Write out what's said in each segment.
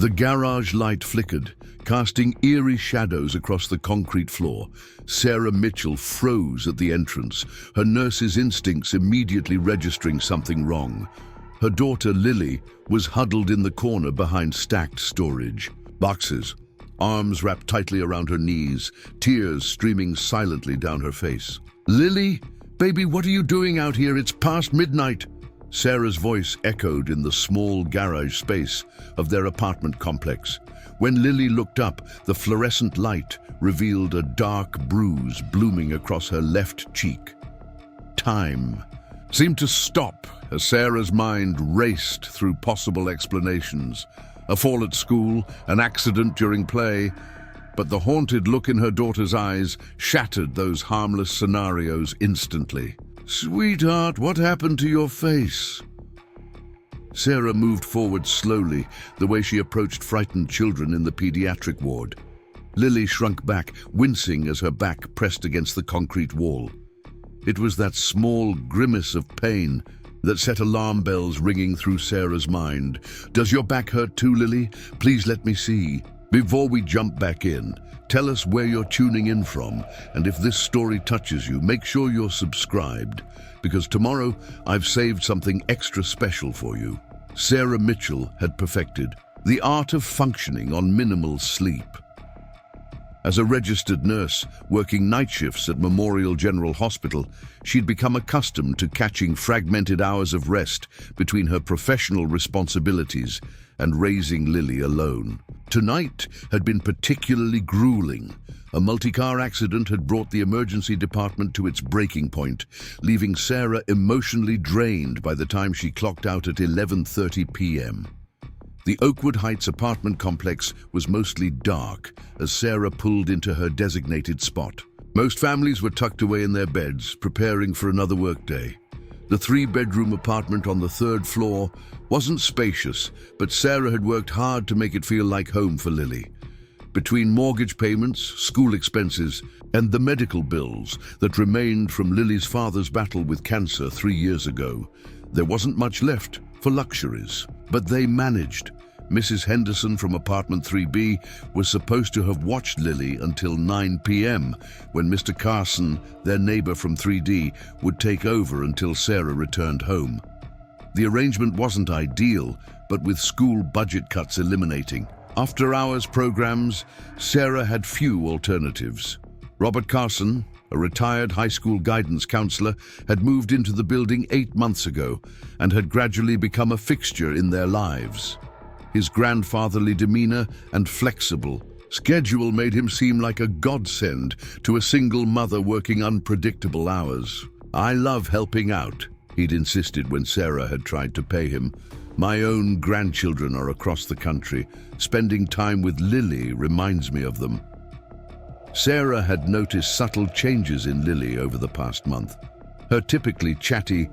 The garage light flickered, casting eerie shadows across the concrete floor. Sarah Mitchell froze at the entrance, her nurse's instincts immediately registering something wrong. Her daughter, Lily, was huddled in the corner behind stacked storage boxes, arms wrapped tightly around her knees, tears streaming silently down her face. "Lily, baby, what are you doing out here? It's past midnight." Sarah's voice echoed in the small garage space of their apartment complex. When Lily looked up, the fluorescent light revealed a dark bruise blooming across her left cheek. Time seemed to stop as Sarah's mind raced through possible explanations. A fall at school, an accident during play, but the haunted look in her daughter's eyes shattered those harmless scenarios instantly. "Sweetheart, what happened to your face?" Sarah moved forward slowly, the way she approached frightened children in the pediatric ward. Lily shrunk back, wincing as her back pressed against the concrete wall. It was that small grimace of pain that set alarm bells ringing through Sarah's mind. "Does your back hurt too, Lily? Please let me see." Before we jump back in, tell us where you're tuning in from, and if this story touches you, make sure you're subscribed, because tomorrow I've saved something extra special for you. Sarah Mitchell had perfected the art of functioning on minimal sleep. As a registered nurse working night shifts at Memorial General Hospital, she'd become accustomed to catching fragmented hours of rest between her professional responsibilities and raising Lily alone. Tonight had been particularly grueling. A multi-car accident had brought the emergency department to its breaking point, leaving Sarah emotionally drained by the time she clocked out at 11:30 p.m. The Oakwood Heights apartment complex was mostly dark as Sarah pulled into her designated spot. Most families were tucked away in their beds, preparing for another workday. The three-bedroom apartment on the third floor wasn't spacious, but Sarah had worked hard to make it feel like home for Lily. Between mortgage payments, school expenses, and the medical bills that remained from Lily's father's battle with cancer 3 years ago, there wasn't much left for luxuries. But they managed. Mrs. Henderson from apartment 3B was supposed to have watched Lily until 9 p.m. when Mr. Carson, their neighbor from 3D, would take over until Sarah returned home. The arrangement wasn't ideal, but with school budget cuts eliminating after-hours programs, Sarah had few alternatives. Robert Carson, a retired high school guidance counselor, had moved into the building 8 months ago and had gradually become a fixture in their lives. His grandfatherly demeanor and flexible schedule made him seem like a godsend to a single mother working unpredictable hours. "I love helping out," he'd insisted when Sarah had tried to pay him. "My own grandchildren are across the country. Spending time with Lily reminds me of them." Sarah had noticed subtle changes in Lily over the past month. Her typically chatty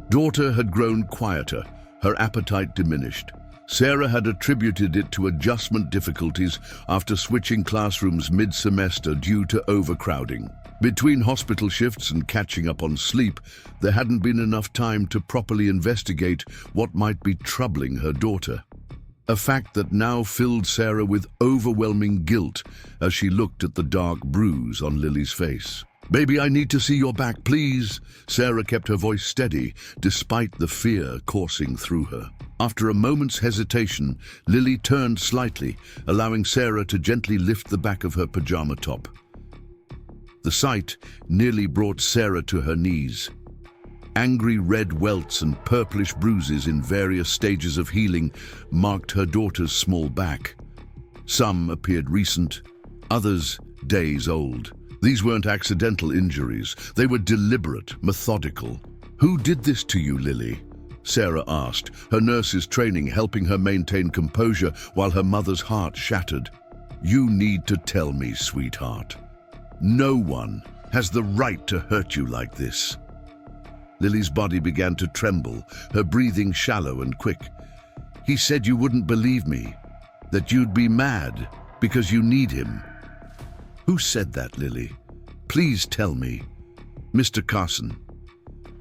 daughter had grown quieter, her appetite diminished. Sarah had attributed it to adjustment difficulties after switching classrooms mid-semester due to overcrowding. Between hospital shifts and catching up on sleep, there hadn't been enough time to properly investigate what might be troubling her daughter. A fact that now filled Sarah with overwhelming guilt as she looked at the dark bruise on Lily's face. "Baby, I need to see your back, please." Sarah kept her voice steady, despite the fear coursing through her. After a moment's hesitation, Lily turned slightly, allowing Sarah to gently lift the back of her pajama top. The sight nearly brought Sarah to her knees. Angry red welts and purplish bruises in various stages of healing marked her daughter's small back. Some appeared recent, others days old. These weren't accidental injuries. They were deliberate, methodical. "Who did this to you, Lily?" Sarah asked, her nurse's training helping her maintain composure while her mother's heart shattered. "You need to tell me, sweetheart. No one has the right to hurt you like this." Lily's body began to tremble, her breathing shallow and quick. "He said you wouldn't believe me, that you'd be mad because you need him." "Who said that, Lily? Please tell me." "Mr. Carson."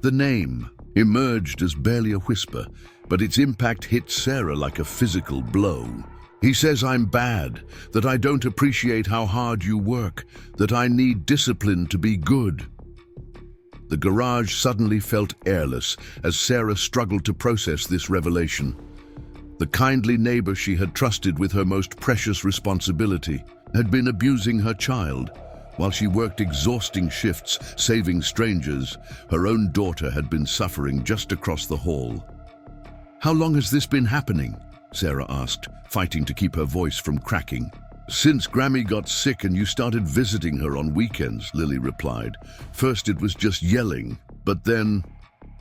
The name emerged as barely a whisper, but its impact hit Sarah like a physical blow. He says I'm bad, that I don't appreciate how hard you work, that I need discipline to be good. The garage suddenly felt airless as Sarah struggled to process this revelation. The kindly neighbor she had trusted with her most precious responsibility had been abusing her child. While she worked exhausting shifts saving strangers, her own daughter had been suffering just across the hall. "How long has this been happening?" Sarah asked, fighting to keep her voice from cracking. "Since Grammy got sick and you started visiting her on weekends," Lily replied. "First it was just yelling, but then..."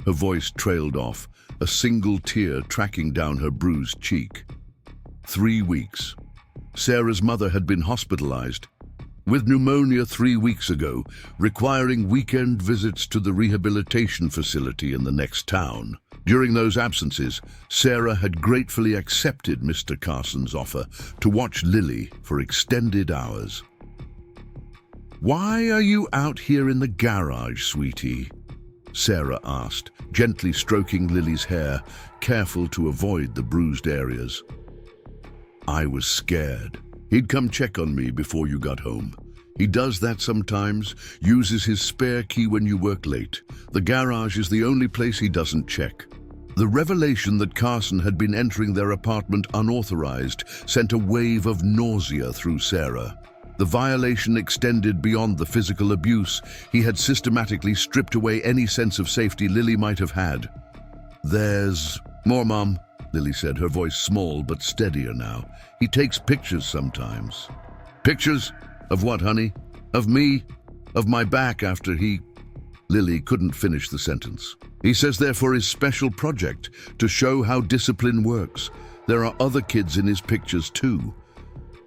Her voice trailed off, a single tear tracking down her bruised cheek. 3 weeks. Sarah's mother had been hospitalized with pneumonia 3 weeks ago, requiring weekend visits to the rehabilitation facility in the next town. During those absences, Sarah had gratefully accepted Mr. Carson's offer to watch Lily for extended hours. "Why are you out here in the garage, sweetie?" Sarah asked, gently stroking Lily's hair, careful to avoid the bruised areas. "I was scared. He'd come check on me before you got home. He does that sometimes, uses his spare key when you work late. The garage is the only place he doesn't check." The revelation that Carson had been entering their apartment unauthorized sent a wave of nausea through Sarah. The violation extended beyond the physical abuse. He had systematically stripped away any sense of safety Lily might have had. "There's more, Mom," Lily said, her voice small but steadier now. "He takes pictures sometimes." "Pictures? Of what, honey? Of me? Of my back after he..." Lily couldn't finish the sentence. "He says they're for his special project, to show how discipline works. There are other kids in his pictures too."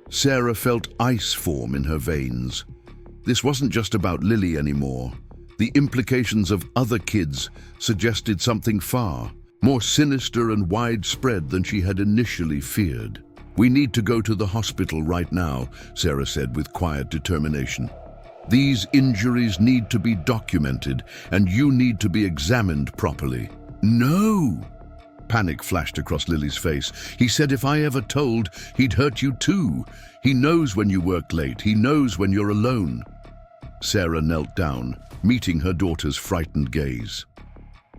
Sarah felt ice form in her veins. This wasn't just about Lily anymore. The implications of other kids suggested something far more sinister and widespread than she had initially feared. "We need to go to the hospital right now," Sarah said with quiet determination. "These injuries need to be documented, and you need to be examined properly." "No!" Panic flashed across Lily's face. "He said if I ever told, he'd hurt you too. He knows when you work late. He knows when you're alone." Sarah knelt down, meeting her daughter's frightened gaze.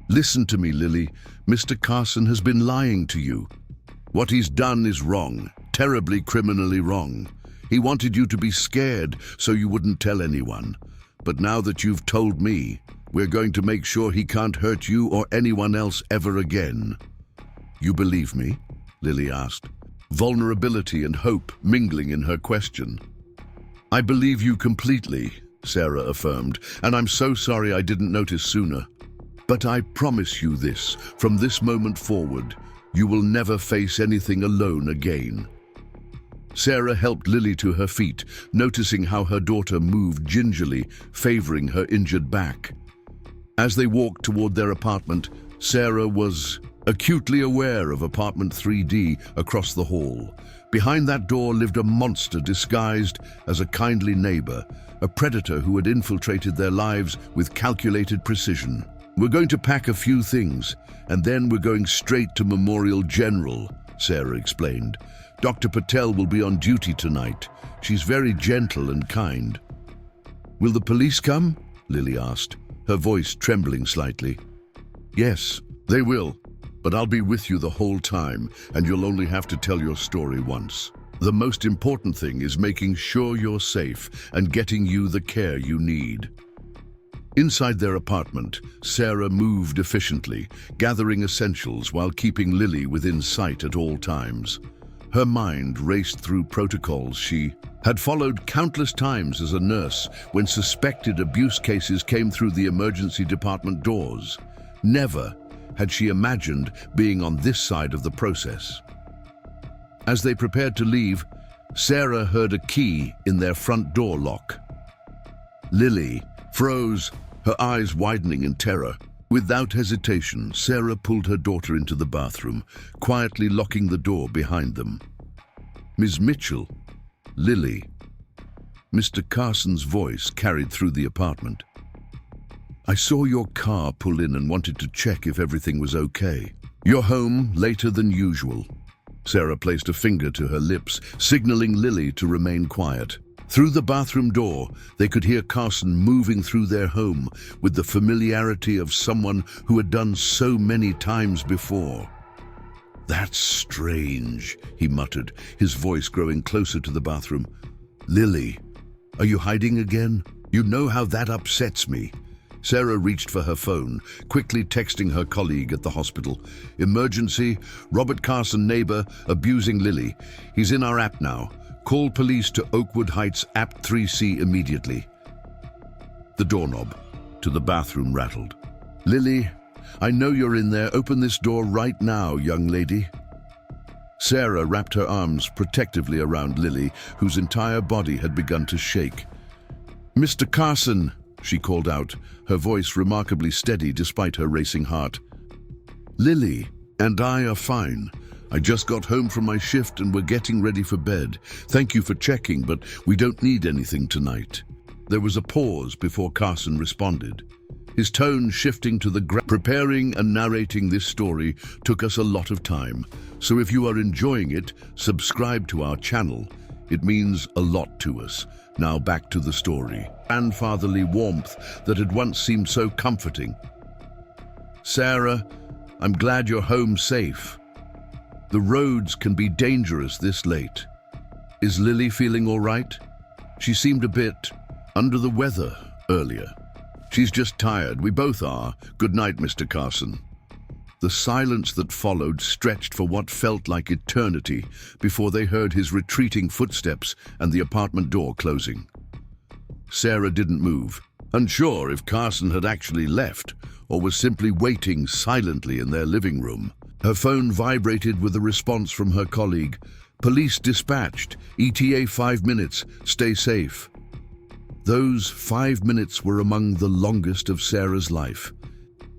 "Listen to me, Lily. Mr. Carson has been lying to you. What he's done is wrong, terribly criminally wrong. He wanted you to be scared so you wouldn't tell anyone. But now that you've told me, we're going to make sure he can't hurt you or anyone else ever again." "You believe me?" Lily asked, vulnerability and hope mingling in her question. "I believe you completely," Sarah affirmed, "and I'm so sorry I didn't notice sooner. But I promise you this, from this moment forward, you will never face anything alone again." Sarah helped Lily to her feet, noticing how her daughter moved gingerly, favoring her injured back. As they walked toward their apartment, Sarah was acutely aware of apartment 3D across the hall. Behind that door lived a monster disguised as a kindly neighbor, a predator who had infiltrated their lives with calculated precision. "We're going to pack a few things, and then we're going straight to Memorial General," Sarah explained. "Dr. Patel will be on duty tonight. She's very gentle and kind." "Will the police come?" Lily asked, her voice trembling slightly. "Yes, they will, but I'll be with you the whole time, and you'll only have to tell your story once. The most important thing is making sure you're safe and getting you the care you need." Inside their apartment, Sarah moved efficiently, gathering essentials while keeping Lily within sight at all times. Her mind raced through protocols she had followed countless times as a nurse when suspected abuse cases came through the emergency department doors. Never had she imagined being on this side of the process. As they prepared to leave, Sarah heard a key in their front door lock. Lily froze, her eyes widening in terror. Without hesitation, Sarah pulled her daughter into the bathroom, quietly locking the door behind them. "Ms. Mitchell, Lily." Mr. Carson's voice carried through the apartment. "I saw your car pull in and wanted to check if everything was okay. You're home later than usual." Sarah placed a finger to her lips, signaling Lily to remain quiet. Through the bathroom door, they could hear Carson moving through their home with the familiarity of someone who had done so many times before. "That's strange," he muttered, his voice growing closer to the bathroom. "Lily, are you hiding again? You know how that upsets me." Sarah reached for her phone, quickly texting her colleague at the hospital. "Emergency, Robert Carson neighbor abusing Lily. He's in our app now. Call police to Oakwood Heights app 3C immediately." The doorknob to the bathroom rattled. "Lily, I know you're in there. Open this door right now, young lady." Sarah wrapped her arms protectively around Lily, whose entire body had begun to shake. "Mr. Carson," she called out, her voice remarkably steady despite her racing heart. "Lily and I are fine. I just got home from my shift and we're getting ready for bed. Thank you for checking, but we don't need anything tonight." There was a pause before Carson responded, his tone shifting to the Preparing and narrating this story took us a lot of time, so if you are enjoying it, subscribe to our channel. It means a lot to us. Now back to the story. Grandfatherly warmth that had once seemed so comforting. "Sarah, I'm glad you're home safe. The roads can be dangerous this late. Is Lily feeling all right? She seemed a bit under the weather earlier." "She's just tired. We both are. Good night, Mr. Carson." The silence that followed stretched for what felt like eternity before they heard his retreating footsteps and the apartment door closing. Sarah didn't move, unsure if Carson had actually left or was simply waiting silently in their living room. Her phone vibrated with a response from her colleague. "Police dispatched. ETA 5 minutes. Stay safe." Those 5 minutes were among the longest of Sarah's life.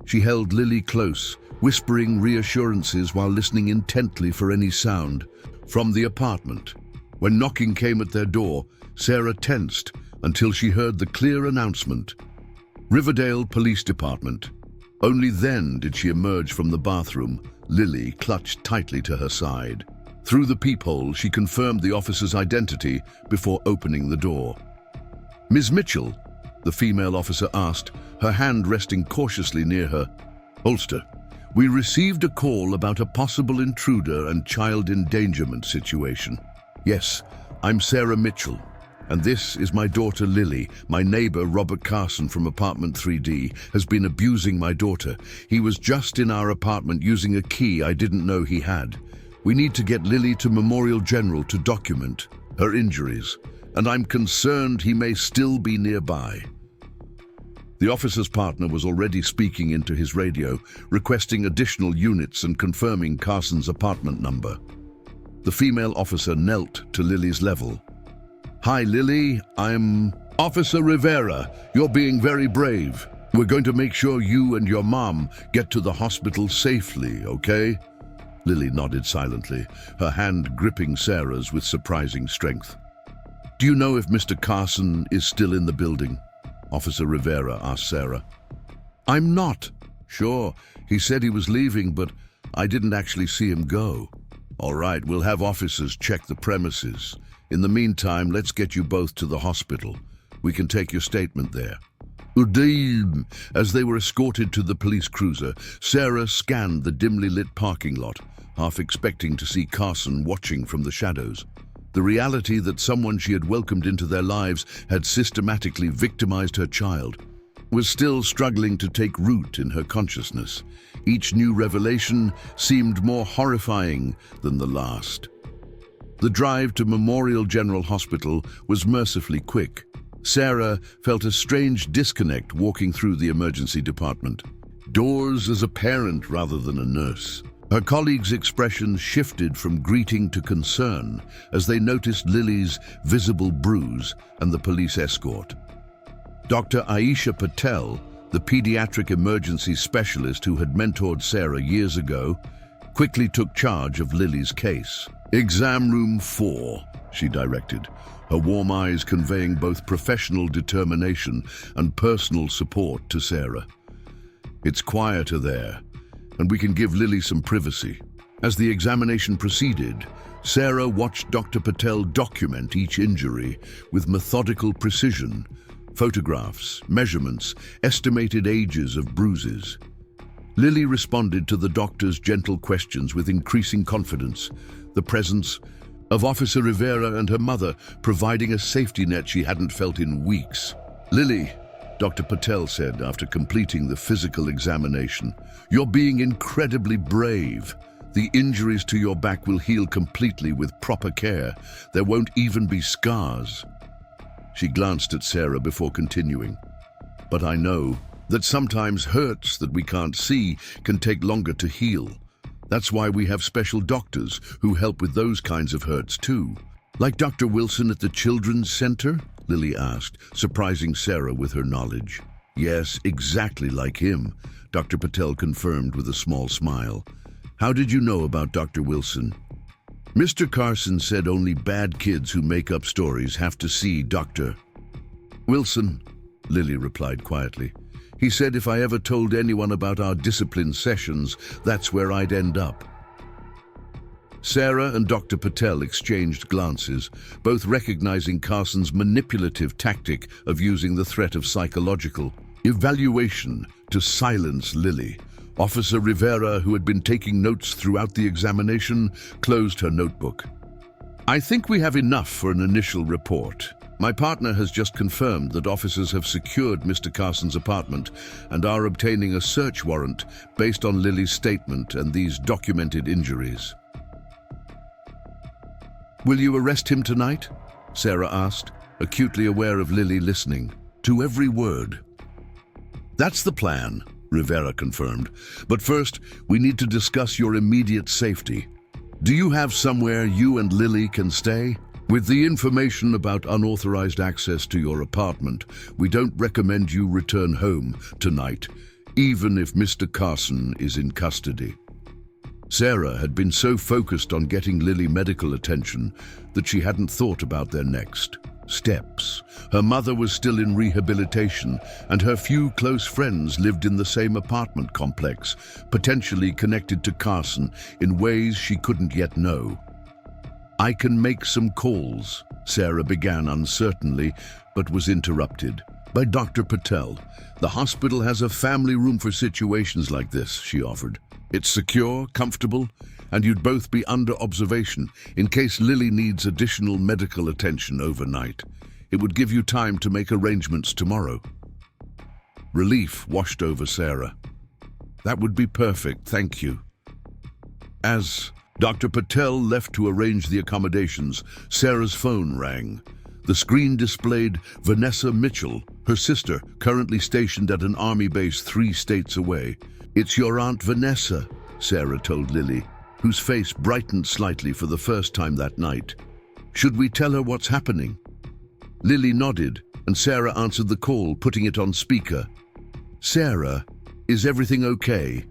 She held Lily close, whispering reassurances while listening intently for any sound from the apartment. When knocking came at their door, Sarah tensed until she heard the clear announcement, "Riverdale Police Department." Only then did she emerge from the bathroom, Lily clutched tightly to her side. Through the peephole, she confirmed the officer's identity before opening the door. "Ms. Mitchell?" the female officer asked, her hand resting cautiously near her holster. "We received a call about a possible intruder and child endangerment situation." "Yes, I'm Sarah Mitchell, and this is my daughter Lily. My neighbor, Robert Carson from apartment 3D, has been abusing my daughter. He was just in our apartment using a key I didn't know he had. We need to get Lily to Memorial General to document her injuries, and I'm concerned he may still be nearby." The officer's partner was already speaking into his radio, requesting additional units and confirming Carson's apartment number. The female officer knelt to Lily's level. "Hi, Lily. I'm Officer Rivera. You're being very brave. We're going to make sure you and your mom get to the hospital safely, okay?" Lily nodded silently, her hand gripping Sarah's with surprising strength. "Do you know if Mr. Carson is still in the building?" Officer Rivera asked Sarah. "I'm not sure. He said he was leaving, but I didn't actually see him go." "All right, we'll have officers check the premises. In the meantime, let's get you both to the hospital. We can take your statement there." Udim. As they were escorted to the police cruiser, Sarah scanned the dimly lit parking lot, half expecting to see Carson watching from the shadows. The reality that someone she had welcomed into their lives had systematically victimized her child was still struggling to take root in her consciousness. Each new revelation seemed more horrifying than the last. The drive to Memorial General Hospital was mercifully quick. Sarah felt a strange disconnect walking through the emergency department. Doors as a parent rather than a nurse. Her colleagues' expressions shifted from greeting to concern as they noticed Lily's visible bruise and the police escort. Dr. Aisha Patel, the pediatric emergency specialist who had mentored Sarah years ago, quickly took charge of Lily's case. "Exam room 4, she directed, her warm eyes conveying both professional determination and personal support to Sarah. "It's quieter there, and we can give Lily some privacy." As the examination proceeded, Sarah watched Dr. Patel document each injury with methodical precision. Photographs, measurements, estimated ages of bruises. Lily responded to the doctor's gentle questions with increasing confidence, the presence of Officer Rivera and her mother providing a safety net she hadn't felt in weeks. "Lily," Dr. Patel said after completing the physical examination, "you're being incredibly brave. The injuries to your back will heal completely with proper care. There won't even be scars." She glanced at Sarah before continuing. "But I know that sometimes hurts that we can't see can take longer to heal. That's why we have special doctors who help with those kinds of hurts too." "Like Dr. Wilson at the Children's Center?" Lily asked, surprising Sarah with her knowledge. "Yes, exactly like him," Dr. Patel confirmed with a small smile. "How did you know about Dr. Wilson?" "Mr. Carson said only bad kids who make up stories have to see Dr. Wilson," Lily replied quietly. "He said if I ever told anyone about our discipline sessions, that's where I'd end up." Sarah and Dr. Patel exchanged glances, both recognizing Carson's manipulative tactic of using the threat of psychological evaluation to silence Lily. Officer Rivera, who had been taking notes throughout the examination, closed her notebook. "I think we have enough for an initial report. My partner has just confirmed that officers have secured Mr. Carson's apartment and are obtaining a search warrant based on Lily's statement and these documented injuries." "Will you arrest him tonight?" Sarah asked, acutely aware of Lily listening to every word. "That's the plan," Rivera confirmed. "But first, we need to discuss your immediate safety. Do you have somewhere you and Lily can stay? With the information about unauthorized access to your apartment, we don't recommend you return home tonight, even if Mr. Carson is in custody." Sarah had been so focused on getting Lily medical attention that she hadn't thought about their next steps. Her mother was still in rehabilitation, and her few close friends lived in the same apartment complex, potentially connected to Carson in ways she couldn't yet know. "I can make some calls," Sarah began uncertainly, but was interrupted by Dr. Patel. "The hospital has a family room for situations like this," she offered. "It's secure, comfortable, and you'd both be under observation in case Lily needs additional medical attention overnight. It would give you time to make arrangements tomorrow." Relief washed over Sarah. "That would be perfect, thank you." As Dr. Patel left to arrange the accommodations, Sarah's phone rang. The screen displayed Vanessa Mitchell, her sister, currently stationed at an army base 3 states away. "It's your Aunt Vanessa," Sarah told Lily, whose face brightened slightly for the first time that night. "Should we tell her what's happening?" Lily nodded, and Sarah answered the call, putting it on speaker. "Sarah, is everything okay?"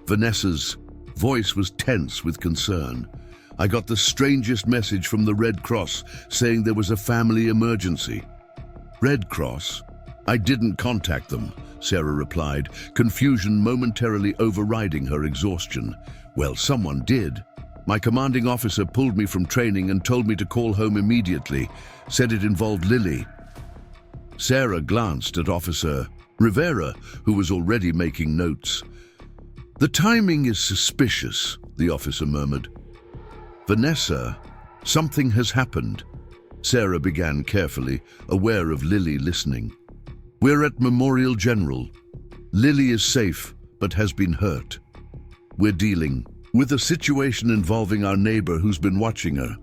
Vanessa's voice was tense with concern. "I got the strangest message from the Red Cross saying there was a family emergency." "Red Cross? I didn't contact them," Sarah replied, confusion momentarily overriding her exhaustion. "Well, someone did. My commanding officer pulled me from training and told me to call home immediately, said it involved Lily." Sarah glanced at Officer Rivera, who was already making notes. "The timing is suspicious," the officer murmured. "Vanessa, something has happened," Sarah began carefully, aware of Lily listening. "We're at Memorial General. Lily is safe, but has been hurt. We're dealing with a situation involving our neighbor who's been watching her."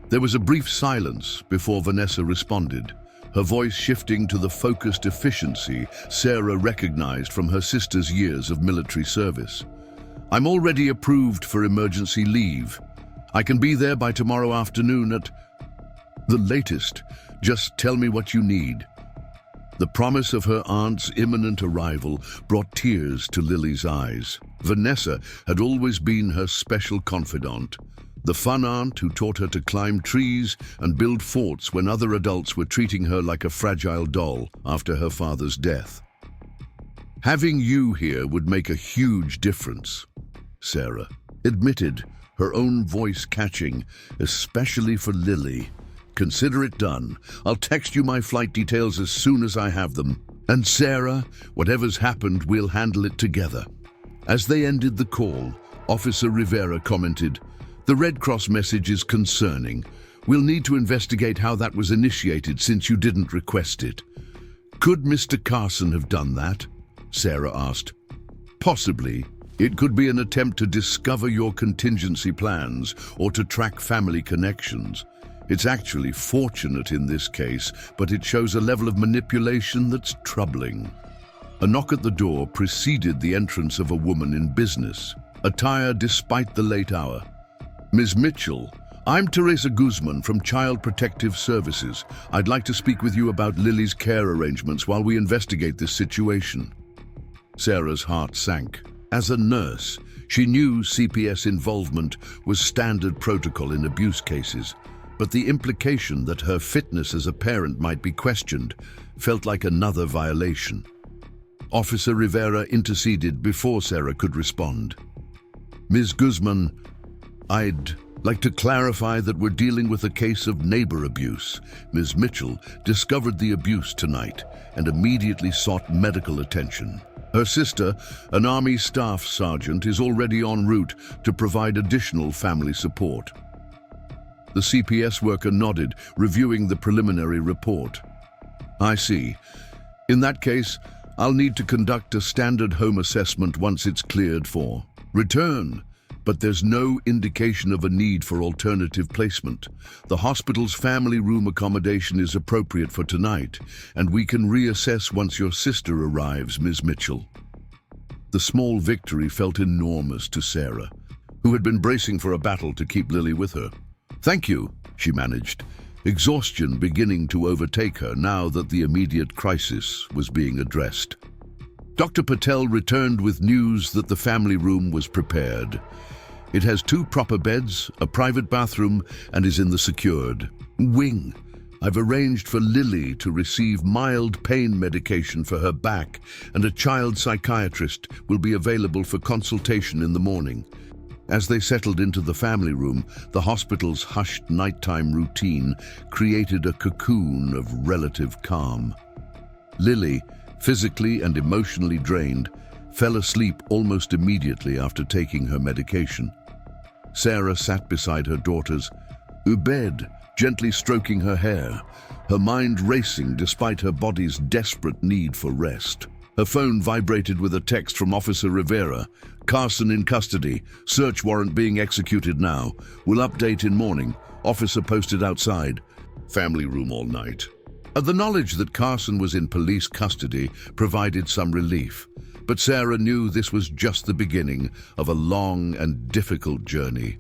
There was a brief silence before Vanessa responded, her voice shifting to the focused efficiency Sarah recognized from her sister's years of military service. "I'm already approved for emergency leave. I can be there by tomorrow afternoon at the latest. Just tell me what you need." The promise of her aunt's imminent arrival brought tears to Lily's eyes. Vanessa had always been her special confidant, the fun aunt who taught her to climb trees and build forts when other adults were treating her like a fragile doll after her father's death. "Having you here would make a huge difference, Sarah," admitted, her own voice catching, especially for Lily. "Consider it done. I'll text you my flight details as soon as I have them. And Sarah, whatever's happened, we'll handle it together." As they ended the call, Officer Rivera commented, "The Red Cross message is concerning. We'll need to investigate how that was initiated since you didn't request it." "Could Mr. Carson have done that?" Sarah asked. "Possibly. It could be an attempt to discover your contingency plans or to track family connections. It's actually fortunate in this case, but it shows a level of manipulation that's troubling." A knock at the door preceded the entrance of a woman in business, attire despite the late hour. "Ms. Mitchell, I'm Teresa Guzman from Child Protective Services. I'd like to speak with you about Lily's care arrangements while we investigate this situation." Sarah's heart sank. As a nurse, she knew CPS involvement was standard protocol in abuse cases, but the implication that her fitness as a parent might be questioned felt like another violation. Officer Rivera interceded before Sarah could respond. "Ms. Guzman, I'd like to clarify that we're dealing with a case of neighbor abuse. Ms. Mitchell discovered the abuse tonight and immediately sought medical attention. Her sister, an Army staff sergeant, is already en route to provide additional family support." The CPS worker nodded, reviewing the preliminary report. "I see. In that case, I'll need to conduct a standard home assessment once it's cleared for return, but there's no indication of a need for alternative placement. The hospital's family room accommodation is appropriate for tonight, and we can reassess once your sister arrives, Ms. Mitchell." The small victory felt enormous to Sarah, who had been bracing for a battle to keep Lily with her. "Thank you," she managed, exhaustion beginning to overtake her now that the immediate crisis was being addressed. Dr. Patel returned with news that the family room was prepared. It has 2 proper beds, a private bathroom, and is in the secured wing. I've arranged for Lily to receive mild pain medication for her back, and a child psychiatrist will be available for consultation in the morning. As they settled into the family room, the hospital's hushed nighttime routine created a cocoon of relative calm. Lily, physically and emotionally drained, fell asleep almost immediately after taking her medication. Sarah sat beside her daughter's bed, gently stroking her hair, her mind racing despite her body's desperate need for rest. Her phone vibrated with a text from Officer Rivera. "Carson in custody. Search warrant being executed now. Will update in morning. Officer posted outside." Family room all night. The knowledge that Carson was in police custody provided some relief, but Sarah knew this was just the beginning of a long and difficult journey.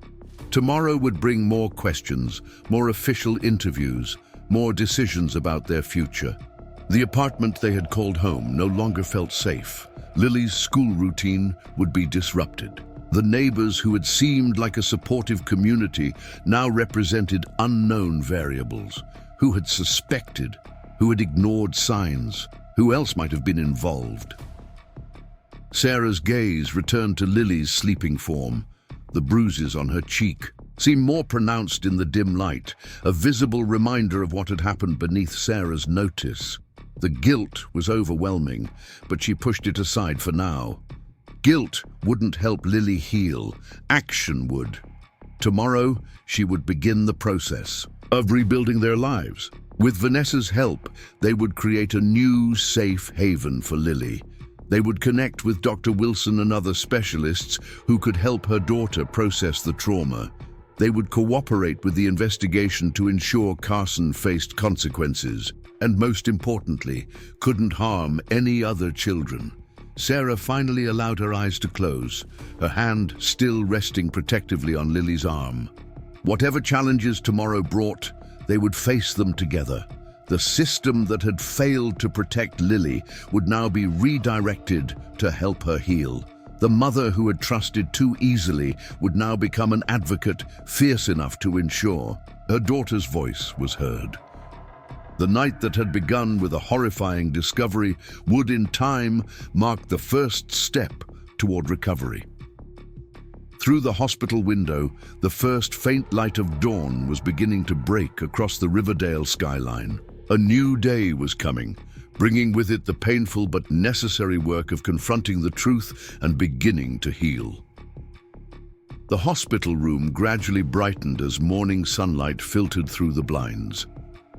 Tomorrow would bring more questions, more official interviews, more decisions about their future. The apartment they had called home no longer felt safe. Lily's school routine would be disrupted. The neighbors who had seemed like a supportive community now represented unknown variables. Who had suspected? Who had ignored signs? Who else might have been involved? Sarah's gaze returned to Lily's sleeping form. The bruises on her cheek seemed more pronounced in the dim light, a visible reminder of what had happened beneath Sarah's notice. The guilt was overwhelming, but she pushed it aside for now. Guilt wouldn't help Lily heal. Action would. Tomorrow, she would begin the process of rebuilding their lives. With Vanessa's help, they would create a new, safe haven for Lily. They would connect with Dr. Wilson and other specialists who could help her daughter process the trauma. They would cooperate with the investigation to ensure Carson faced consequences, and most importantly, couldn't harm any other children. Sarah finally allowed her eyes to close, her hand still resting protectively on Lily's arm. Whatever challenges tomorrow brought, they would face them together. The system that had failed to protect Lily would now be redirected to help her heal. The mother who had trusted too easily would now become an advocate fierce enough to ensure her daughter's voice was heard. The night that had begun with a horrifying discovery would in time mark the first step toward recovery. Through the hospital window, the first faint light of dawn was beginning to break across the Riverdale skyline. A new day was coming, bringing with it the painful but necessary work of confronting the truth and beginning to heal. The hospital room gradually brightened as morning sunlight filtered through the blinds.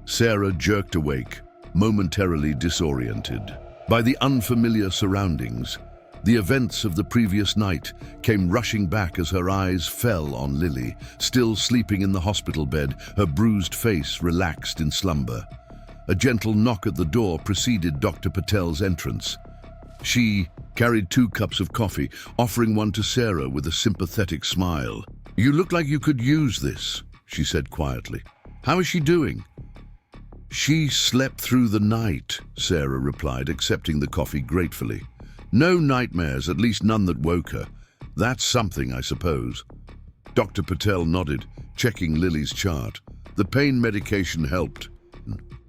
Sarah jerked awake, momentarily disoriented by the unfamiliar surroundings. The events of the previous night came rushing back as her eyes fell on Lily, still sleeping in the hospital bed, her bruised face relaxed in slumber. A gentle knock at the door preceded Dr. Patel's entrance. She carried 2 cups of coffee, offering one to Sarah with a sympathetic smile. "You look like you could use this," she said quietly. "How is she doing?" "She slept through the night," Sarah replied, accepting the coffee gratefully. "No nightmares, at least none that woke her. That's something, I suppose." Dr. Patel nodded, checking Lily's chart. "The pain medication helped.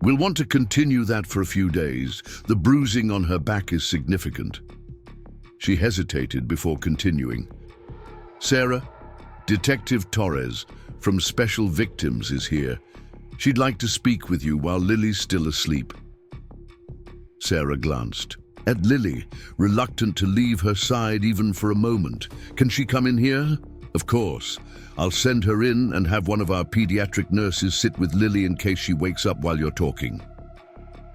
We'll want to continue that for a few days. The bruising on her back is significant." She hesitated before continuing. "Sarah, Detective Torres from Special Victims is here. She'd like to speak with you while Lily's still asleep." Sarah glanced at Lily, reluctant to leave her side even for a moment. "Can she come in here?" "Of course. I'll send her in and have one of our pediatric nurses sit with Lily in case she wakes up while you're talking."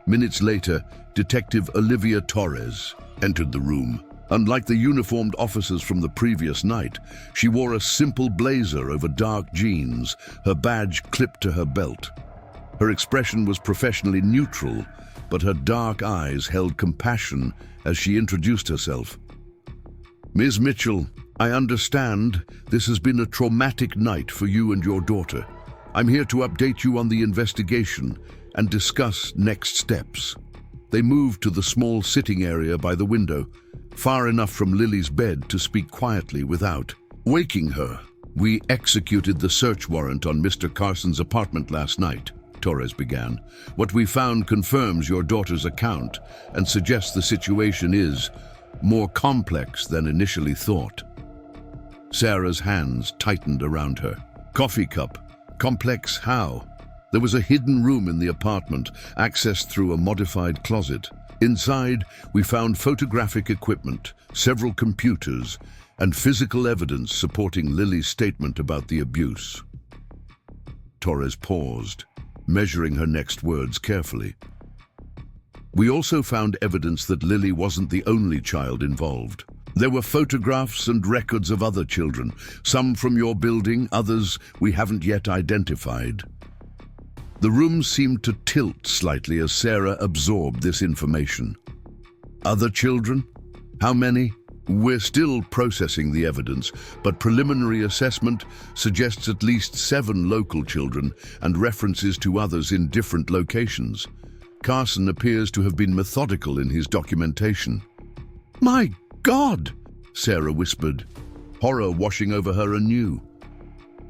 Minutes later, Detective Olivia Torres entered the room. Unlike the uniformed officers from the previous night, she wore a simple blazer over dark jeans, her badge clipped to her belt. Her expression was professionally neutral, but her dark eyes held compassion as she introduced herself. "Ms. Mitchell, I understand this has been a traumatic night for you and your daughter. I'm here to update you on the investigation and discuss next steps." They moved to the small sitting area by the window, far enough from Lily's bed to speak quietly without waking her. "We executed the search warrant on Mr. Carson's apartment last night," Torres began. "What we found confirms your daughter's account and suggests the situation is more complex than initially thought." Sarah's hands tightened around her. "Coffee cup. Complex how?" There was a hidden room in the apartment, accessed through a modified closet. Inside, we found photographic equipment, several computers, and physical evidence supporting Lily's statement about the abuse. Torres paused, measuring her next words carefully. "We also found evidence that Lily wasn't the only child involved. There were photographs and records of other children, some from your building, others we haven't yet identified." The room seemed to tilt slightly as Sarah absorbed this information. "Other children? How many?" "We're still processing the evidence, but preliminary assessment suggests at least 7 local children and references to others in different locations. Carson appears to have been methodical in his documentation." "My God!" Sarah whispered, horror washing over her anew.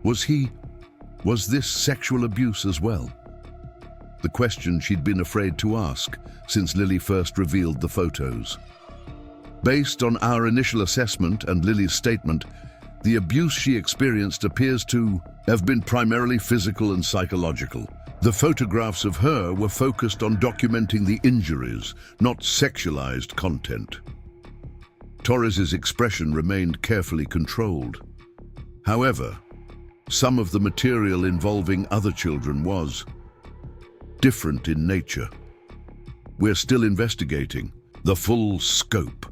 Was this sexual abuse as well? The question she'd been afraid to ask since Lily first revealed the photos. "Based on our initial assessment and Lily's statement, the abuse she experienced appears to have been primarily physical and psychological. The photographs of her were focused on documenting the injuries, not sexualized content." Torres's expression remained carefully controlled. However, some of the material involving other children was different in nature. "We're still investigating the full scope."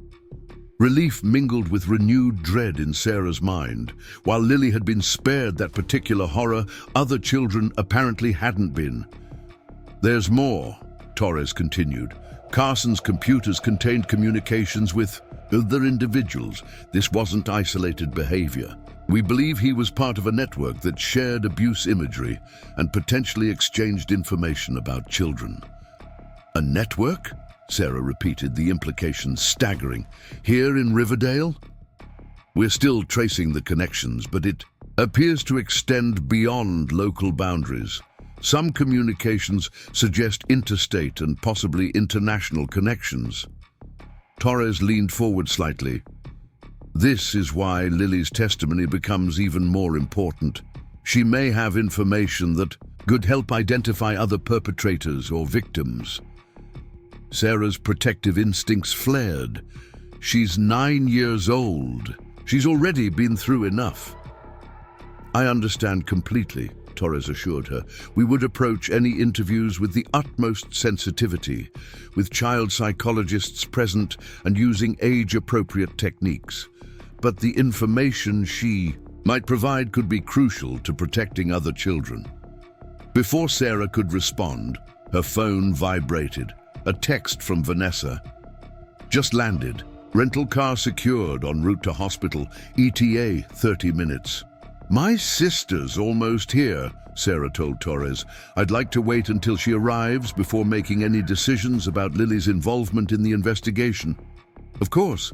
Relief mingled with renewed dread in Sarah's mind. While Lily had been spared that particular horror, other children apparently hadn't been. "There's more," Torres continued. "Carson's computers contained communications with other individuals. This wasn't isolated behavior. We believe he was part of a network that shared abuse imagery and potentially exchanged information about children." "A network?" Sarah repeated, the implications staggering. "Here in Riverdale?" "We're still tracing the connections, but it appears to extend beyond local boundaries. Some communications suggest interstate and possibly international connections." Torres leaned forward slightly. This is why Lily's testimony becomes even more important. She may have information that could help identify other perpetrators or victims. Sarah's protective instincts flared. She's 9 years old. She's already been through enough. "I understand completely," Torres assured her. "We would approach any interviews with the utmost sensitivity, with child psychologists present and using age-appropriate techniques. But the information she might provide could be crucial to protecting other children." Before Sarah could respond, her phone vibrated. A text from Vanessa. "Just landed. Rental car secured en route to hospital. ETA 30 minutes. "My sister's almost here," Sarah told Torres. "I'd like to wait until she arrives before making any decisions about Lily's involvement in the investigation." "Of course.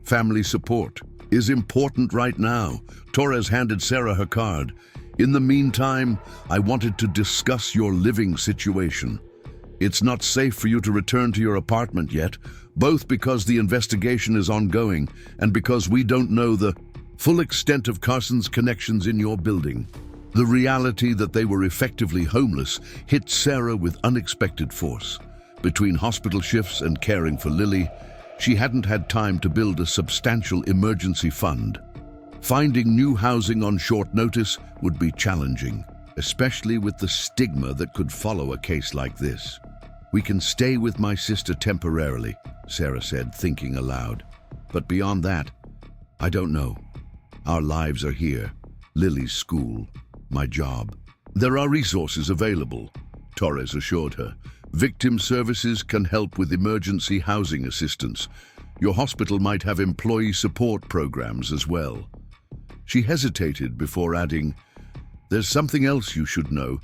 Family support is important right now." Torres handed Sarah her card. "In the meantime, I wanted to discuss your living situation. It's not safe for you to return to your apartment yet, both because the investigation is ongoing and because we don't know the full extent of Carson's connections in your building." The reality that they were effectively homeless hit Sarah with unexpected force. Between hospital shifts and caring for Lily, she hadn't had time to build a substantial emergency fund. Finding new housing on short notice would be challenging, especially with the stigma that could follow a case like this. "We can stay with my sister temporarily," Sarah said, thinking aloud. "But beyond that, I don't know. Our lives are here. Lily's school, my job." "There are resources available," Torres assured her. "Victim services can help with emergency housing assistance. Your hospital might have employee support programs as well." She hesitated before adding, "There's something else you should know.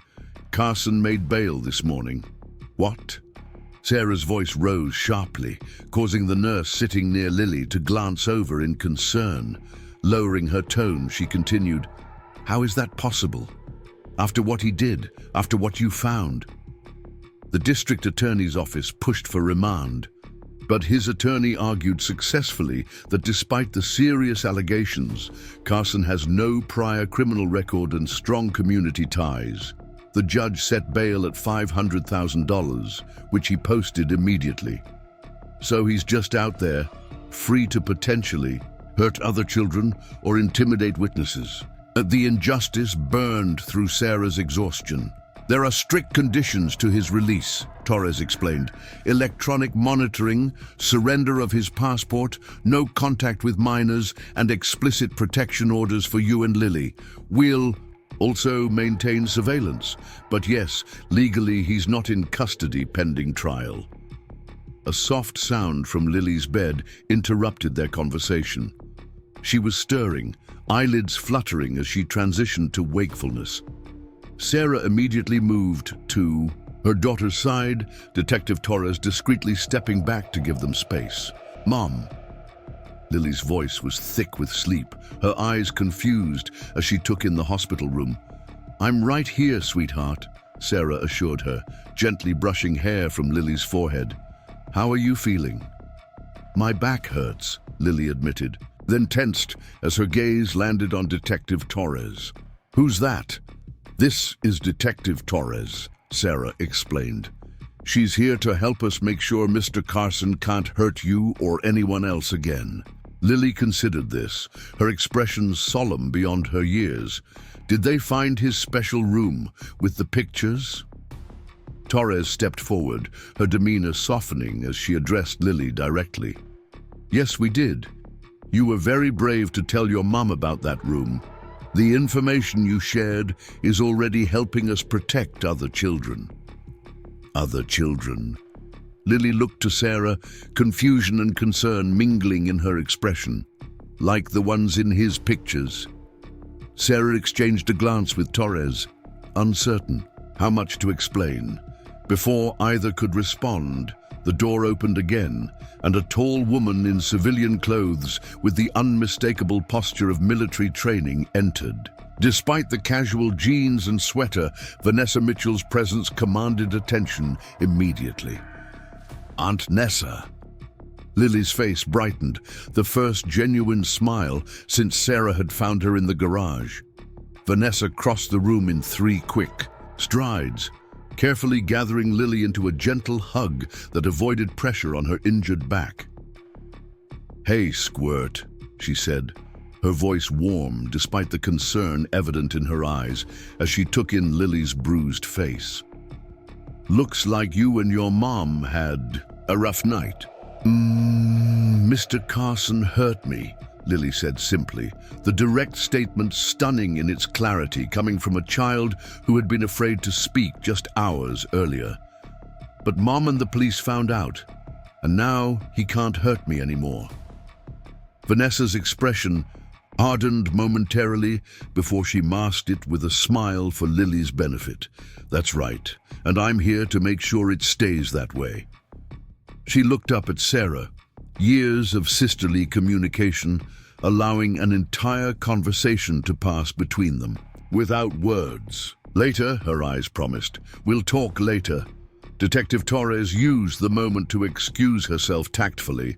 Carson made bail this morning." "What?" Sarah's voice rose sharply, causing the nurse sitting near Lily to glance over in concern. Lowering her tone, she continued, "How is that possible? After what he did, after what you found?" The district attorney's office pushed for remand, but his attorney argued successfully that despite the serious allegations, Carson has no prior criminal record and strong community ties. The judge set bail at $500,000, which he posted immediately. So he's just out there, free to potentially hurt other children or intimidate witnesses. The injustice burned through Sarah's exhaustion. "There are strict conditions to his release," Torres explained. "Electronic monitoring, surrender of his passport, no contact with minors, and explicit protection orders for you and Lily. We'll also maintain surveillance. But yes, legally he's not in custody pending trial." A soft sound from Lily's bed interrupted their conversation. She was stirring, eyelids fluttering as she transitioned to wakefulness. Sarah immediately moved to her daughter's side, Detective Torres discreetly stepping back to give them space. "Mom." Lily's voice was thick with sleep, her eyes confused as she took in the hospital room. "I'm right here, sweetheart," Sarah assured her, gently brushing hair from Lily's forehead. "How are you feeling?" "My back hurts," Lily admitted, then tensed as her gaze landed on Detective Torres. "Who's that?" "This is Detective Torres," Sarah explained. "She's here to help us make sure Mr. Carson can't hurt you or anyone else again." Lily considered this, her expression solemn beyond her years. Did they find his special room with the pictures? Torres stepped forward, her demeanor softening as she addressed Lily directly. "Yes, we did. You were very brave to tell your mom about that room. The information you shared is already helping us protect other children." "Other children?" Lily looked to Sarah, confusion and concern mingling in her expression. "Like the ones in his pictures?" Sarah exchanged a glance with Torres, uncertain how much to explain. Before either could respond, the door opened again, and a tall woman in civilian clothes with the unmistakable posture of military training entered. Despite the casual jeans and sweater, Vanessa Mitchell's presence commanded attention immediately. "Aunt Nessa." Lily's face brightened, the first genuine smile since Sarah had found her in the garage. Vanessa crossed the room in 3 quick strides, carefully gathering Lily into a gentle hug that avoided pressure on her injured back. "Hey, Squirt," she said, her voice warm despite the concern evident in her eyes as she took in Lily's bruised face. "Looks like you and your mom had a rough night." Mr. Carson hurt me," Lily said simply, the direct statement stunning in its clarity coming from a child who had been afraid to speak just hours earlier. "But Mom and the police found out, and now he can't hurt me anymore." Vanessa's expression hardened momentarily before she masked it with a smile for Lily's benefit. "That's right, and I'm here to make sure it stays that way." She looked up at Sarah, years of sisterly communication, allowing an entire conversation to pass between them, without words. "Later," her eyes promised. "We'll talk later." Detective Torres used the moment to excuse herself tactfully.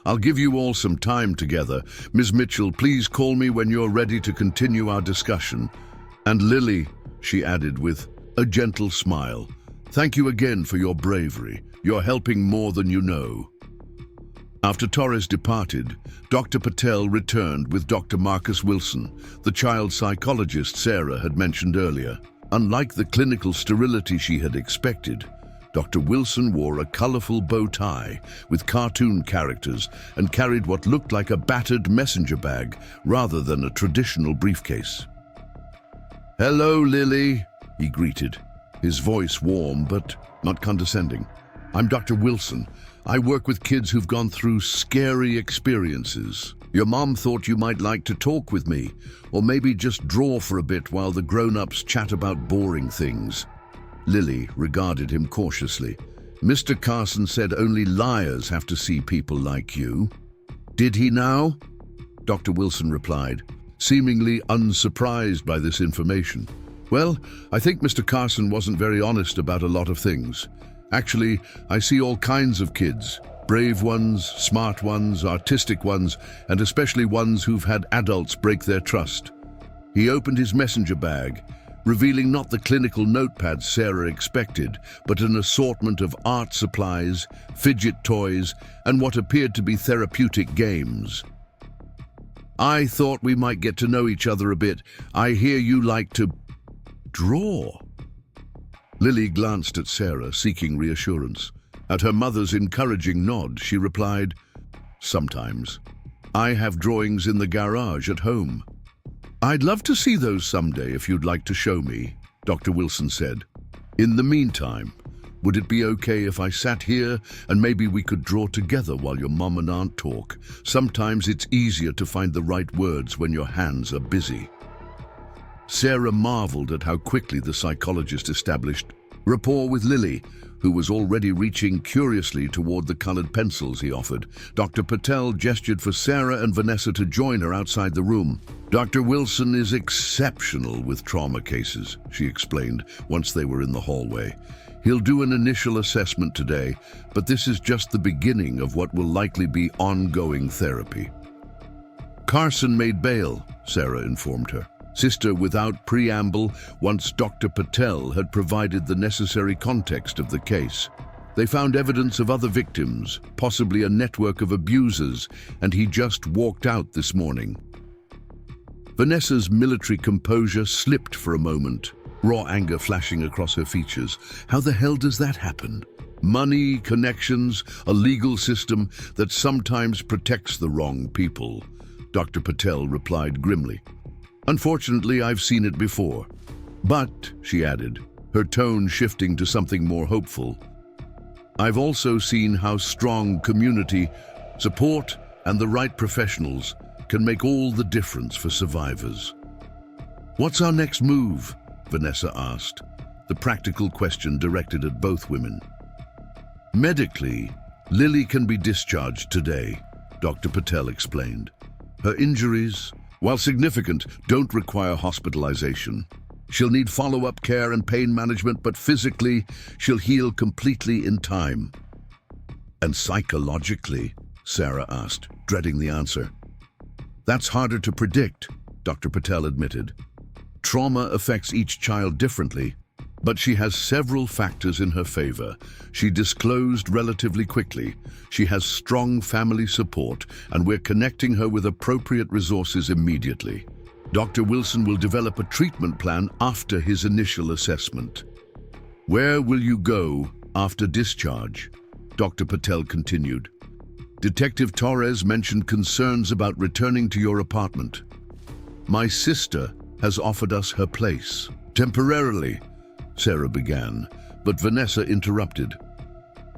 "I'll give you all some time together. Ms. Mitchell, please call me when you're ready to continue our discussion. And Lily," she added with a gentle smile, "thank you again for your bravery. You're helping more than you know." After Torres departed, Dr. Patel returned with Dr. Marcus Wilson, the child psychologist Sarah had mentioned earlier. Unlike the clinical sterility she had expected, Dr. Wilson wore a colorful bow tie with cartoon characters and carried what looked like a battered messenger bag rather than a traditional briefcase. "Hello, Lily," he greeted, his voice warm but not condescending. "I'm Dr. Wilson. I work with kids who've gone through scary experiences. Your mom thought you might like to talk with me, or maybe just draw for a bit while the grown-ups chat about boring things." Lily regarded him cautiously. "Mr. Carson said only liars have to see people like you." "Did he now?" Dr. Wilson replied, seemingly unsurprised by this information. "Well, I think Mr. Carson wasn't very honest about a lot of things. Actually, I see all kinds of kids, brave ones, smart ones, artistic ones, and especially ones who've had adults break their trust." He opened his messenger bag, revealing not the clinical notepad Sarah expected, but an assortment of art supplies, fidget toys, and what appeared to be therapeutic games. "I thought we might get to know each other a bit. I hear you like to draw." Lily glanced at Sarah, seeking reassurance. At her mother's encouraging nod, she replied, "Sometimes. I have drawings in the garage at home." "I'd love to see those someday if you'd like to show me," Dr. Wilson said. "In the meantime, would it be okay if I sat here and maybe we could draw together while your mom and aunt talk? Sometimes it's easier to find the right words when your hands are busy." Sarah marveled at how quickly the psychologist established rapport with Lily, who was already reaching curiously toward the colored pencils he offered. Dr. Patel gestured for Sarah and Vanessa to join her outside the room. "Dr. Wilson is exceptional with trauma cases," she explained once they were in the hallway. "He'll do an initial assessment today, but this is just the beginning of what will likely be ongoing therapy." "Carson made bail," Sarah informed her. Sister without preamble, once Dr. Patel had provided the necessary context of the case. They found evidence of other victims, possibly a network of abusers, and he just walked out this morning. Vanessa's military composure slipped for a moment, raw anger flashing across her features. How the hell does that happen? Money, connections, a legal system that sometimes protects the wrong people, Dr. Patel replied grimly. "Unfortunately, I've seen it before. But," she added, her tone shifting to something more hopeful, "I've also seen how strong community support and the right professionals can make all the difference for survivors." "What's our next move?" Vanessa asked, the practical question directed at both women. "Medically, Lily can be discharged today," Dr. Patel explained. "Her injuries, while significant, don't require hospitalization. She'll need follow-up care and pain management, but physically, she'll heal completely in time." "And psychologically," Sarah asked, dreading the answer. That's harder to predict, Dr. Patel admitted. Trauma affects each child differently, but she has several factors in her favor. She disclosed relatively quickly. She has strong family support, and we're connecting her with appropriate resources immediately. Dr. Wilson will develop a treatment plan after his initial assessment. Where will you go after discharge? Dr. Patel continued. Detective Torres mentioned concerns about returning to your apartment. My sister has offered us her place. Temporarily, Sarah began, but Vanessa interrupted.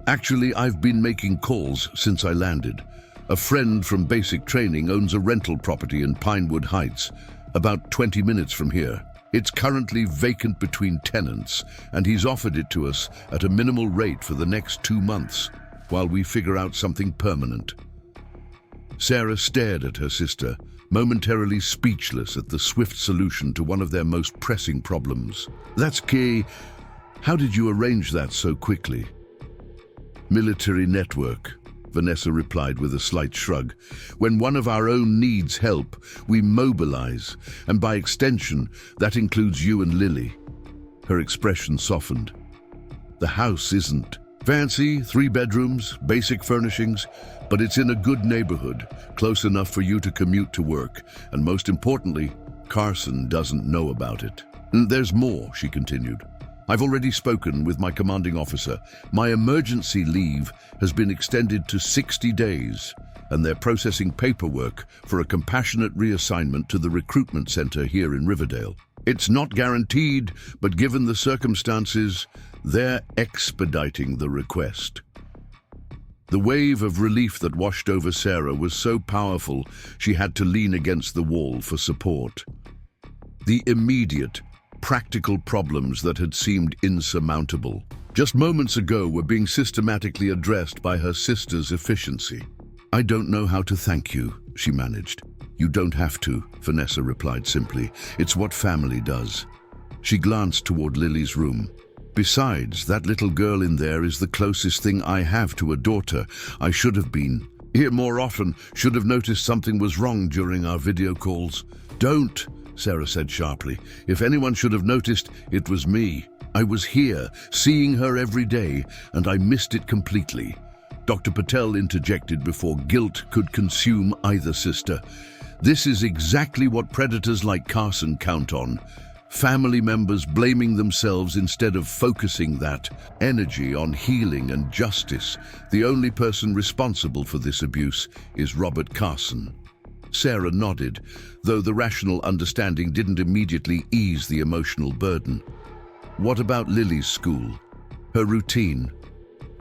Actually, I've been making calls since I landed. A friend from basic training owns a rental property in Pinewood Heights, about 20 minutes from here. It's currently vacant between tenants, and he's offered it to us at a minimal rate for the next 2 months, while we figure out something permanent. Sarah stared at her sister, momentarily speechless at the swift solution to one of their most pressing problems. That's key. How did you arrange that so quickly? Military network, Vanessa replied with a slight shrug. When one of our own needs help, we mobilize, and by extension, that includes you and Lily. Her expression softened. The house isn't fancy, 3 bedrooms, basic furnishings, but it's in a good neighborhood, close enough for you to commute to work, and most importantly, Carson doesn't know about it. There's more, she continued. I've already spoken with my commanding officer. My emergency leave has been extended to 60 days, and they're processing paperwork for a compassionate reassignment to the recruitment center here in Riverdale. It's not guaranteed, but given the circumstances, they're expediting the request. The wave of relief that washed over Sarah was so powerful she had to lean against the wall for support. The immediate, practical problems that had seemed insurmountable just moments ago were being systematically addressed by her sister's efficiency. I don't know how to thank you, she managed. You don't have to, Vanessa replied simply. It's what family does. She glanced toward Lily's room. Besides, that little girl in there is the closest thing I have to a daughter. I should have been here more often, should have noticed something was wrong during our video calls. Don't, Sarah said sharply. If anyone should have noticed, it was me. I was here, seeing her every day, and I missed it completely. Dr. Patel interjected before guilt could consume either sister. This is exactly what predators like Carson count on. Family members blaming themselves instead of focusing that energy on healing and justice. The only person responsible for this abuse is Robert Carson. Sarah nodded, though the rational understanding didn't immediately ease the emotional burden. What about Lily's school? Her routine?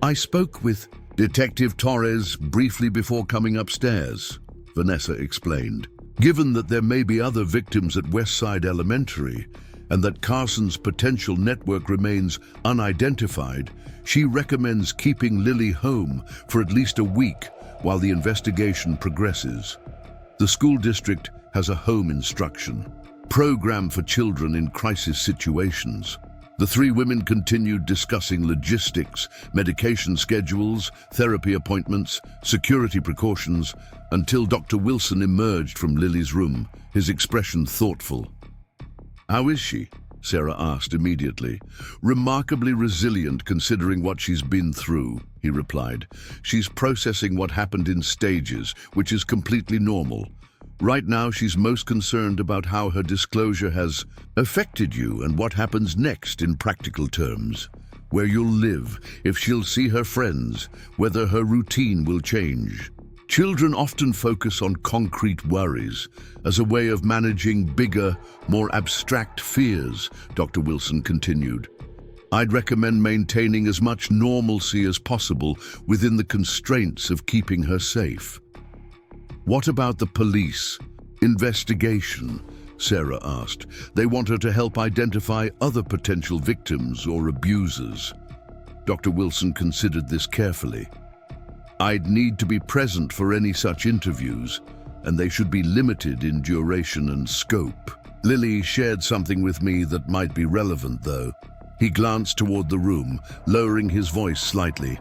I spoke with Detective Torres briefly before coming upstairs, Vanessa explained. Given that there may be other victims at Westside Elementary, and that Carson's potential network remains unidentified, she recommends keeping Lily home for at least a week while the investigation progresses. The school district has a home instruction program for children in crisis situations. The 3 women continued discussing logistics, medication schedules, therapy appointments, security precautions, until Dr. Wilson emerged from Lily's room, his expression thoughtful. How is she? Sarah asked immediately. Remarkably resilient considering what she's been through, he replied. She's processing what happened in stages, which is completely normal. Right now, she's most concerned about how her disclosure has affected you and what happens next in practical terms. Where you'll live, if she'll see her friends, whether her routine will change. Children often focus on concrete worries as a way of managing bigger, more abstract fears, Dr. Wilson continued. I'd recommend maintaining as much normalcy as possible within the constraints of keeping her safe. What about the police? Investigation? Sarah asked. They want her to help identify other potential victims or abusers. Dr. Wilson considered this carefully. I'd need to be present for any such interviews, and they should be limited in duration and scope. Lily shared something with me that might be relevant, though. He glanced toward the room, lowering his voice slightly.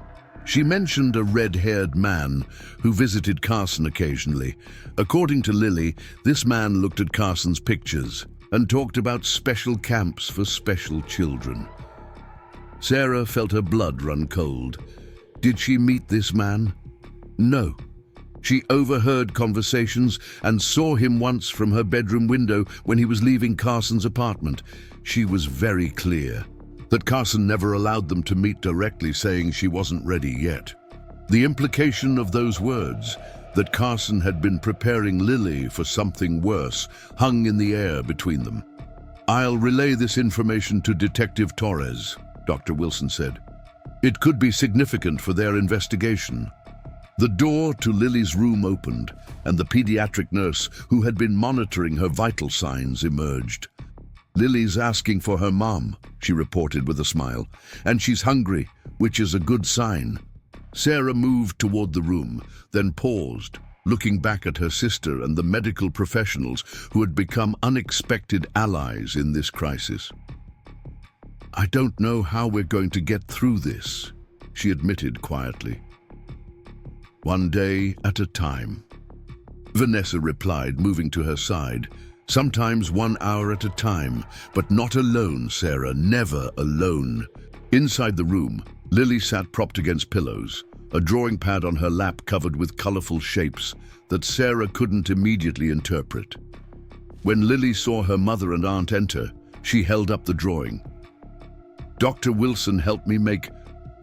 She mentioned a red-haired man who visited Carson occasionally. According to Lily, this man looked at Carson's pictures and talked about special camps for special children. Sarah felt her blood run cold. Did she meet this man? No. She overheard conversations and saw him once from her bedroom window when he was leaving Carson's apartment. She was very clear that Carson never allowed them to meet directly, saying she wasn't ready yet. The implication of those words, that Carson had been preparing Lily for something worse, hung in the air between them. "I'll relay this information to Detective Torres," Dr. Wilson said. "It could be significant for their investigation." The door to Lily's room opened, and the pediatric nurse, who had been monitoring her vital signs, emerged. "Lily's asking for her mom," she reported with a smile, "and she's hungry, which is a good sign." Sarah moved toward the room, then paused, looking back at her sister and the medical professionals who had become unexpected allies in this crisis. "I don't know how we're going to get through this," she admitted quietly. "One day at a time," Vanessa replied, moving to her side. "Sometimes 1 hour at a time, but not alone, Sarah, never alone." Inside the room, Lily sat propped against pillows, a drawing pad on her lap covered with colorful shapes that Sarah couldn't immediately interpret. When Lily saw her mother and aunt enter, she held up the drawing. "Dr. Wilson helped me make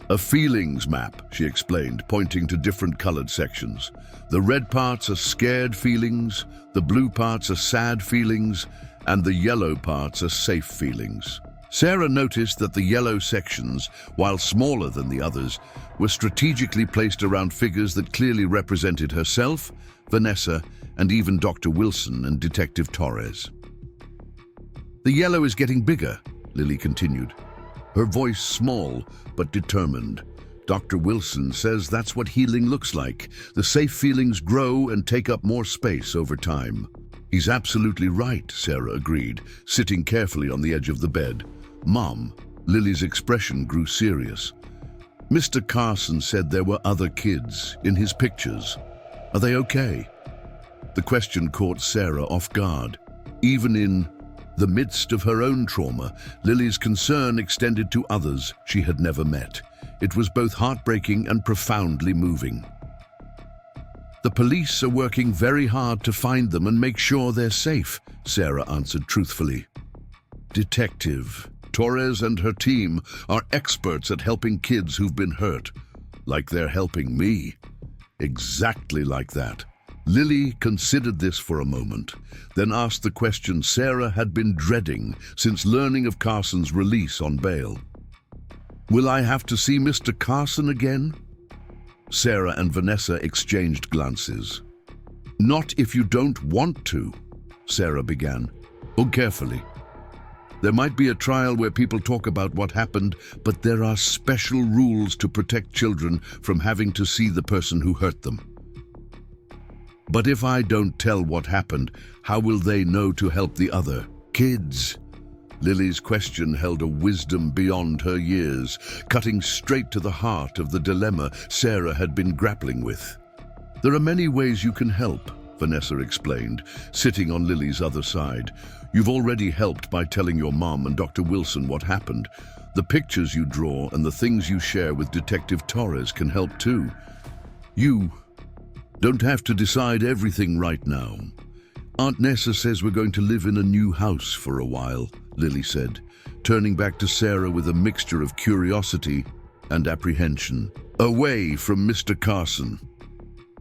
a feelings map," she explained, pointing to different colored sections. "The red parts are scared feelings, the blue parts are sad feelings, and the yellow parts are safe feelings." Sarah noticed that the yellow sections, while smaller than the others, were strategically placed around figures that clearly represented herself, Vanessa, and even Dr. Wilson and Detective Torres. "The yellow is getting bigger," Lily continued, her voice small but determined. "Dr. Wilson says that's what healing looks like. The safe feelings grow and take up more space over time." "He's absolutely right," Sarah agreed, sitting carefully on the edge of the bed. "Mom," Lily's expression grew serious. "Mr. Carson said there were other kids in his pictures. Are they okay?" The question caught Sarah off guard. Even in the midst of her own trauma, Lily's concern extended to others she had never met. It was both heartbreaking and profoundly moving. "The police are working very hard to find them and make sure they're safe," Sarah answered truthfully. "Detective Torres and her team are experts at helping kids who've been hurt, like they're helping me." Exactly like that. Lily considered this for a moment, then asked the question Sarah had been dreading since learning of Carson's release on bail. "Will I have to see Mr. Carson again?" Sarah and Vanessa exchanged glances. "Not if you don't want to," Sarah began. "Oh, carefully. There might be a trial where people talk about what happened, but there are special rules to protect children from having to see the person who hurt them." "But if I don't tell what happened, how will they know to help the other kids?" Lily's question held a wisdom beyond her years, cutting straight to the heart of the dilemma Sarah had been grappling with. "There are many ways you can help," Vanessa explained, sitting on Lily's other side. "You've already helped by telling your mom and Dr. Wilson what happened. The pictures you draw and the things you share with Detective Torres can help too. You don't have to decide everything right now. Aunt Nessa says we're going to live in a new house for a while," Lily said, turning back to Sarah with a mixture of curiosity and apprehension. "Away from Mr. Carson."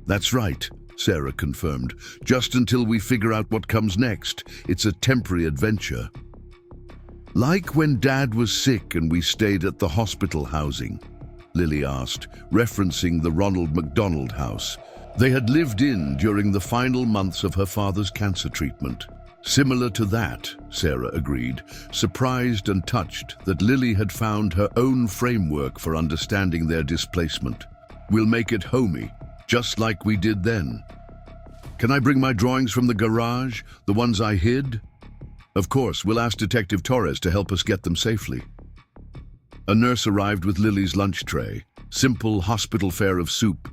"That's right," Sarah confirmed. "Just until we figure out what comes next. It's a temporary adventure." "Like when Dad was sick and we stayed at the hospital housing?" Lily asked, referencing the Ronald McDonald house they had lived in during the final months of her father's cancer treatment. "Similar to that," Sarah agreed, surprised and touched that Lily had found her own framework for understanding their displacement. "We'll make it homey, just like we did then. Can I bring my drawings from the garage, the ones I hid?" "Of course, we'll ask Detective Torres to help us get them safely." A nurse arrived with Lily's lunch tray. Simple hospital fare of soup,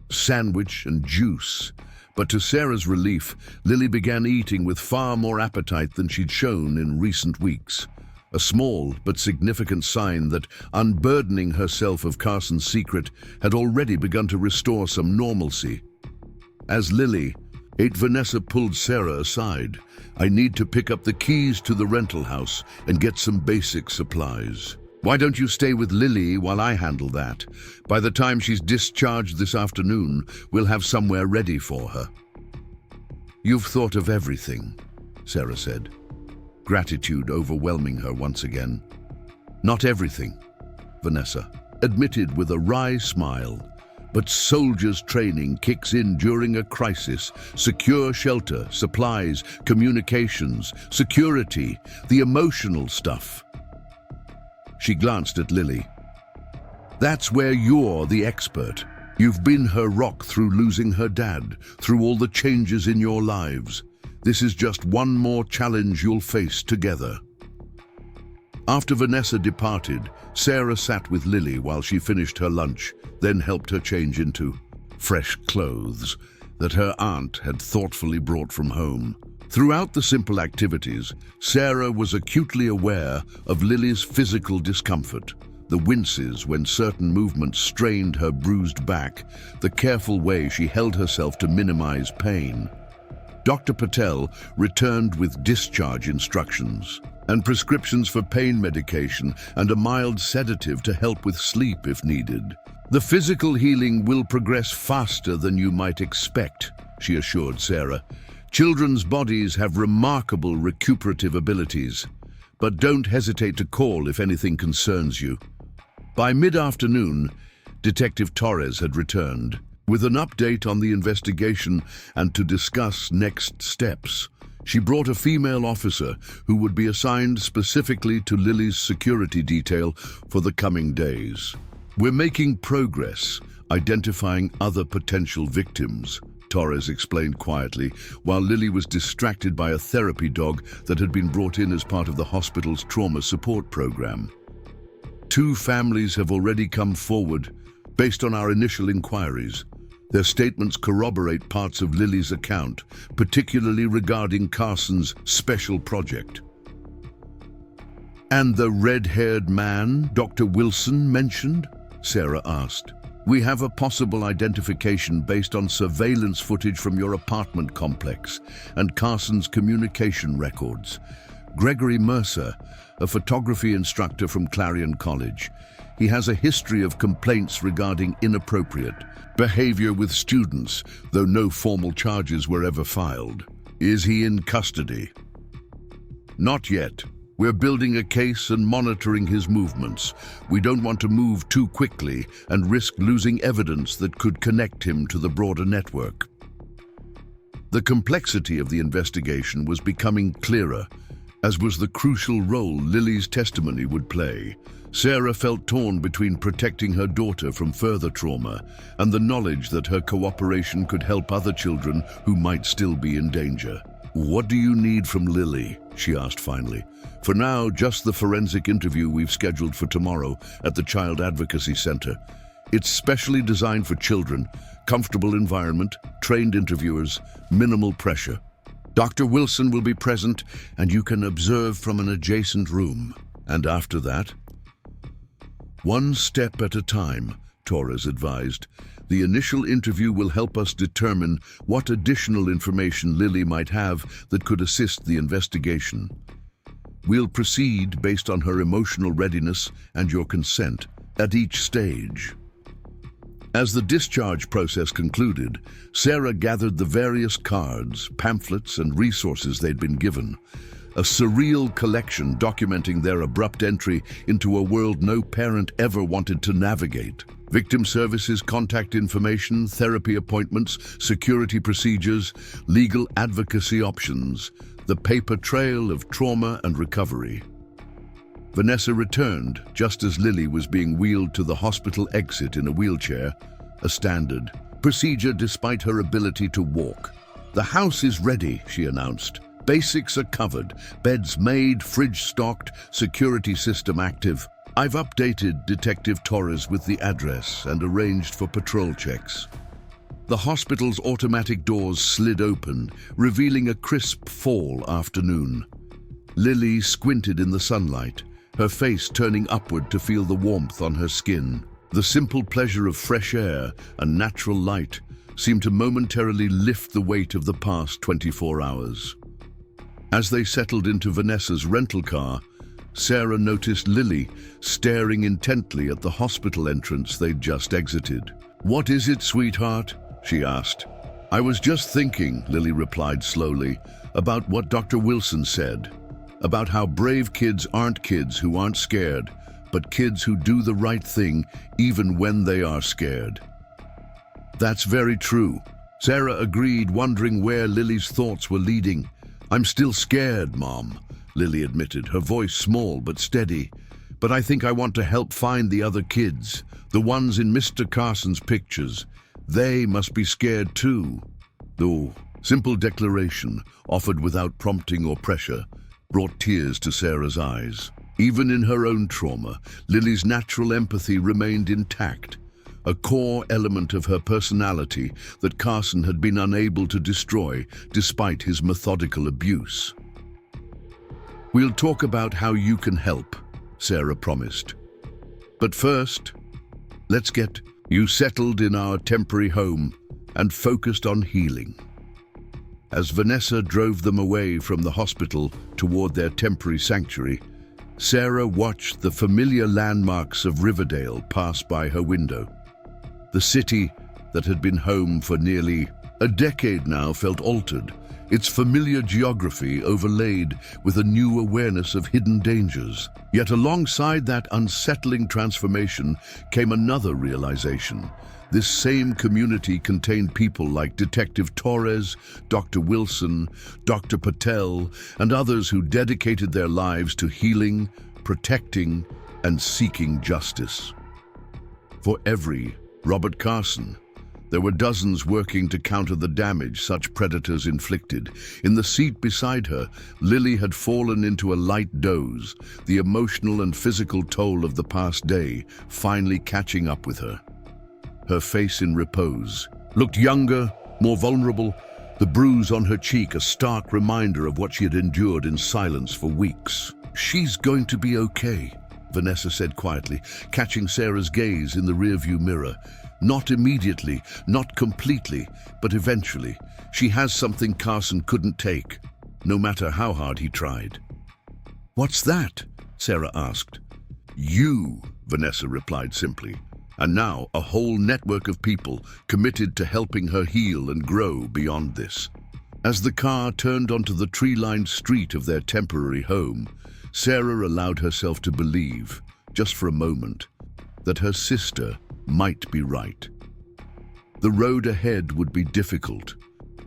sandwich and juice. But to Sarah's relief, Lily began eating with far more appetite than she'd shown in recent weeks. A small but significant sign that unburdening herself of Carson's secret had already begun to restore some normalcy. As Lily ate, Vanessa pulled Sarah aside. "I need to pick up the keys to the rental house and get some basic supplies. Why don't you stay with Lily while I handle that? By the time she's discharged this afternoon, we'll have somewhere ready for her." "You've thought of everything," Sarah said, gratitude overwhelming her once again. "Not everything," Vanessa admitted with a wry smile. "But soldiers' training kicks in during a crisis. Secure shelter, supplies, communications, security, the emotional stuff." She glanced at Lily. "That's where you're the expert. You've been her rock through losing her dad, through all the changes in your lives. This is just one more challenge you'll face together." After Vanessa departed, Sarah sat with Lily while she finished her lunch, then helped her change into fresh clothes that her aunt had thoughtfully brought from home. Throughout the simple activities, Sarah was acutely aware of Lily's physical discomfort, the winces when certain movements strained her bruised back, the careful way she held herself to minimize pain. Dr. Patel returned with discharge instructions and prescriptions for pain medication and a mild sedative to help with sleep if needed. "The physical healing will progress faster than you might expect," she assured Sarah. "Children's bodies have remarkable recuperative abilities, but don't hesitate to call if anything concerns you." By mid-afternoon, Detective Torres had returned with an update on the investigation and to discuss next steps. She brought a female officer who would be assigned specifically to Lily's security detail for the coming days. "We're making progress, identifying other potential victims," Torres explained quietly, while Lily was distracted by a therapy dog that had been brought in as part of the hospital's trauma support program. "2 families have already come forward based on our initial inquiries. Their statements corroborate parts of Lily's account, particularly regarding Carson's special project." "And the red-haired man Dr. Wilson mentioned?" Sarah asked. "We have a possible identification based on surveillance footage from your apartment complex and Carson's communication records. Gregory Mercer, a photography instructor from Clarion College. He has a history of complaints regarding inappropriate behavior with students, though no formal charges were ever filed. Is he in custody?" "Not yet. We're building a case and monitoring his movements. We don't want to move too quickly and risk losing evidence that could connect him to the broader network." The complexity of the investigation was becoming clearer, as was the crucial role Lily's testimony would play. Sarah felt torn between protecting her daughter from further trauma and the knowledge that her cooperation could help other children who might still be in danger. "What do you need from Lily?" she asked finally. "For now, just the forensic interview we've scheduled for tomorrow at the Child Advocacy Center. It's specially designed for children, comfortable environment, trained interviewers, minimal pressure. Dr. Wilson will be present and you can observe from an adjacent room. And after that?" "One step at a time," Torres advised. "The initial interview will help us determine what additional information Lily might have that could assist the investigation. We'll proceed based on her emotional readiness and your consent at each stage." As the discharge process concluded, Sarah gathered the various cards, pamphlets, and resources they'd been given. A surreal collection documenting their abrupt entry into a world no parent ever wanted to navigate. Victim services contact information, therapy appointments, security procedures, legal advocacy options, the paper trail of trauma and recovery. Vanessa returned just as Lily was being wheeled to the hospital exit in a wheelchair, a standard procedure despite her ability to walk. "The house is ready," she announced. "Basics are covered, beds made, fridge stocked, security system active." I've updated Detective Torres with the address and arranged for patrol checks. The hospital's automatic doors slid open, revealing a crisp fall afternoon. Lily squinted in the sunlight, her face turning upward to feel the warmth on her skin. The simple pleasure of fresh air and natural light seemed to momentarily lift the weight of the past 24 hours. As they settled into Vanessa's rental car, Sarah noticed Lily staring intently at the hospital entrance they'd just exited. "What is it, sweetheart?" she asked. "I was just thinking," Lily replied slowly, "about what Dr. Wilson said, about how brave kids aren't kids who aren't scared, but kids who do the right thing even when they are scared." "That's very true," Sarah agreed, wondering where Lily's thoughts were leading. "I'm still scared, Mom," Lily admitted, her voice small but steady. "But I think I want to help find the other kids, the ones in Mr. Carson's pictures. They must be scared too." The simple declaration, offered without prompting or pressure, brought tears to Sarah's eyes. Even in her own trauma, Lily's natural empathy remained intact, a core element of her personality that Carson had been unable to destroy despite his methodical abuse. "We'll talk about how you can help," Sarah promised. "But first, let's get you settled in our temporary home and focused on healing." As Vanessa drove them away from the hospital toward their temporary sanctuary, Sarah watched the familiar landmarks of Riverdale pass by her window. The city that had been home for nearly a decade now felt altered, its familiar geography overlaid with a new awareness of hidden dangers. Yet alongside that unsettling transformation came another realization. This same community contained people like Detective Torres, Dr. Wilson, Dr. Patel, and others who dedicated their lives to healing, protecting, and seeking justice. For every Robert Carson, there were dozens working to counter the damage such predators inflicted. In the seat beside her, Lily had fallen into a light doze, the emotional and physical toll of the past day finally catching up with her. Her face in repose looked younger, more vulnerable, the bruise on her cheek a stark reminder of what she had endured in silence for weeks. "She's going to be okay," Vanessa said quietly, catching Sarah's gaze in the rearview mirror. "Not immediately, not completely, but eventually. She has something Carson couldn't take, no matter how hard he tried." "What's that?" Sarah asked. "You," Vanessa replied simply. "And now a whole network of people committed to helping her heal and grow beyond this." As the car turned onto the tree-lined street of their temporary home, Sarah allowed herself to believe, just for a moment, that her sister might be right. The road ahead would be difficult,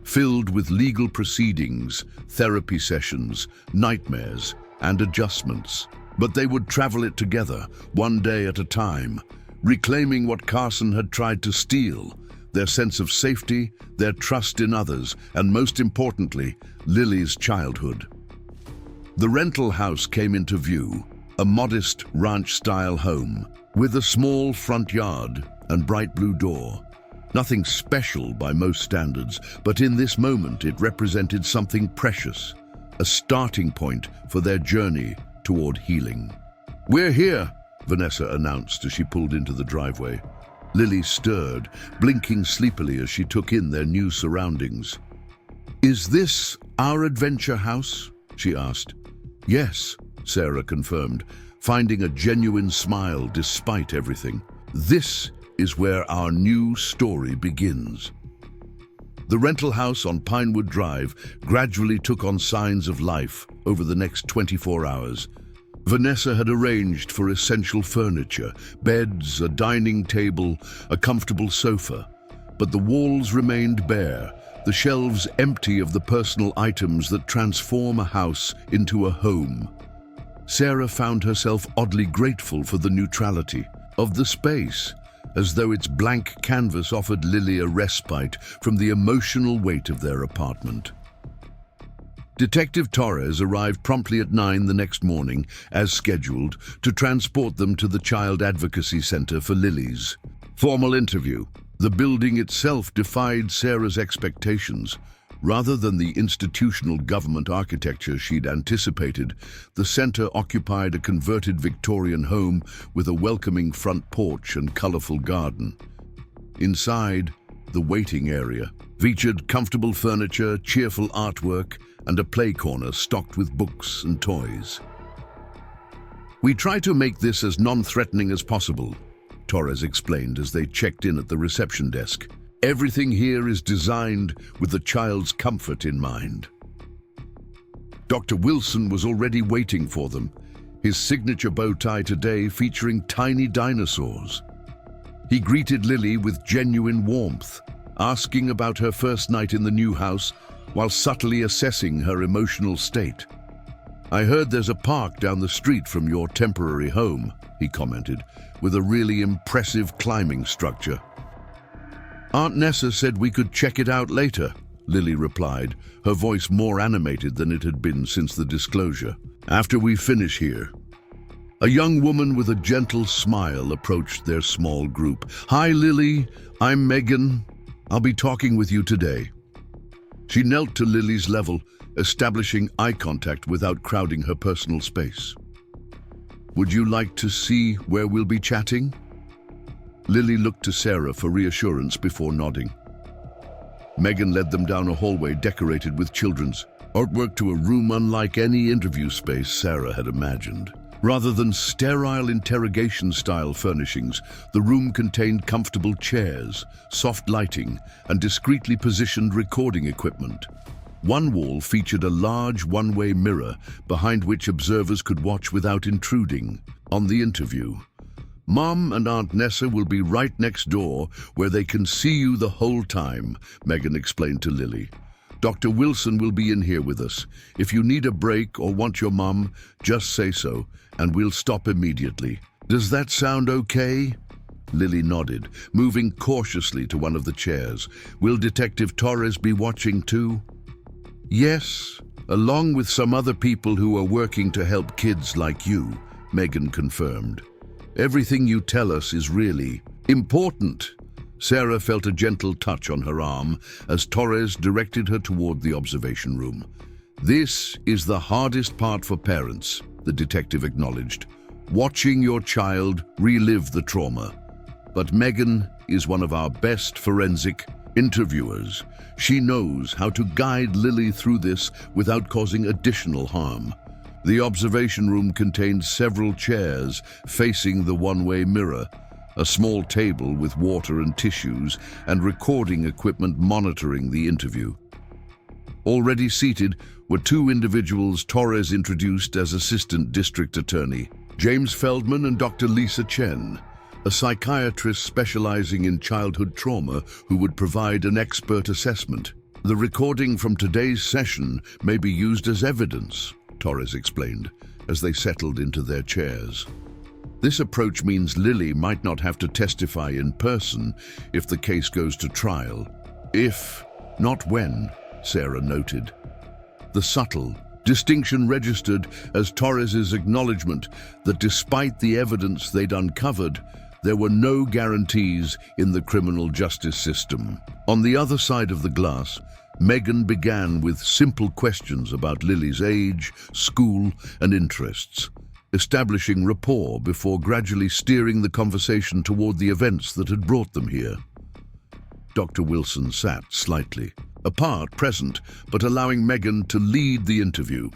filled with legal proceedings, therapy sessions, nightmares, and adjustments. But they would travel it together, one day at a time, reclaiming what Carson had tried to steal, their sense of safety, their trust in others, and most importantly, Lily's childhood. The rental house came into view, a modest ranch-style home, with a small front yard and bright blue door. Nothing special by most standards, but in this moment it represented something precious, a starting point for their journey toward healing. "We're here," Vanessa announced as she pulled into the driveway. Lily stirred, blinking sleepily as she took in their new surroundings. "Is this our adventure house?" she asked. "Yes," Sarah confirmed, finding a genuine smile despite everything. "This is where our new story begins." The rental house on Pinewood Drive gradually took on signs of life over the next 24 hours. Vanessa had arranged for essential furniture, beds, a dining table, a comfortable sofa. But the walls remained bare, the shelves empty of the personal items that transform a house into a home. Sarah found herself oddly grateful for the neutrality of the space, as though its blank canvas offered Lily a respite from the emotional weight of their apartment. Detective Torres arrived promptly at 9 the next morning, as scheduled, to transport them to the Child Advocacy Center for Lily's formal interview. The building itself defied Sarah's expectations. Rather than the institutional government architecture she'd anticipated, the center occupied a converted Victorian home with a welcoming front porch and colorful garden. Inside, the waiting area featured comfortable furniture, cheerful artwork, and a play corner stocked with books and toys. "We try to make this as non-threatening as possible," Torres explained as they checked in at the reception desk. "Everything here is designed with the child's comfort in mind." Dr. Wilson was already waiting for them, his signature bow tie today featuring tiny dinosaurs. He greeted Lily with genuine warmth, asking about her first night in the new house while subtly assessing her emotional state. "I heard there's a park down the street from your temporary home," he commented, with a really impressive climbing structure. "Aunt Nessa said we could check it out later," Lily replied, her voice more animated than it had been since the disclosure. "After we finish here." A young woman with a gentle smile approached their small group. "Hi, Lily. I'm Megan. I'll be talking with you today." She knelt to Lily's level, establishing eye contact without crowding her personal space. "Would you like to see where we'll be chatting?" Lily looked to Sarah for reassurance before nodding. Megan led them down a hallway decorated with children's artwork to a room unlike any interview space Sarah had imagined. Rather than sterile interrogation-style furnishings, the room contained comfortable chairs, soft lighting, and discreetly positioned recording equipment. One wall featured a large one-way mirror behind which observers could watch without intruding on the interview. "Mom and Aunt Nessa will be right next door where they can see you the whole time," Megan explained to Lily. "Dr. Wilson will be in here with us. If you need a break or want your mom, just say so, and we'll stop immediately. Does that sound okay?" Lily nodded, moving cautiously to one of the chairs. "Will Detective Torres be watching too?" "Yes, along with some other people who are working to help kids like you," Megan confirmed. "Everything you tell us is really important." Sarah felt a gentle touch on her arm as Torres directed her toward the observation room. "This is the hardest part for parents," the detective acknowledged. "Watching your child relive the trauma. But Megan is one of our best forensic interviewers. She knows how to guide Lily through this without causing additional harm." The observation room contained several chairs facing the one-way mirror, a small table with water and tissues, and recording equipment monitoring the interview. Already seated were two individuals Torres introduced as Assistant District Attorney, James Feldman and Dr. Lisa Chen, a psychiatrist specializing in childhood trauma who would provide an expert assessment. "The recording from today's session may be used as evidence," Torres explained, as they settled into their chairs. "This approach means Lily might not have to testify in person if the case goes to trial. If, not when," Sarah noted. The subtle distinction registered as Torres's acknowledgement that despite the evidence they'd uncovered, there were no guarantees in the criminal justice system. On the other side of the glass, Megan began with simple questions about Lily's age, school, and interests, establishing rapport before gradually steering the conversation toward the events that had brought them here. Dr. Wilson sat slightly apart, present, but allowing Megan to lead the interview.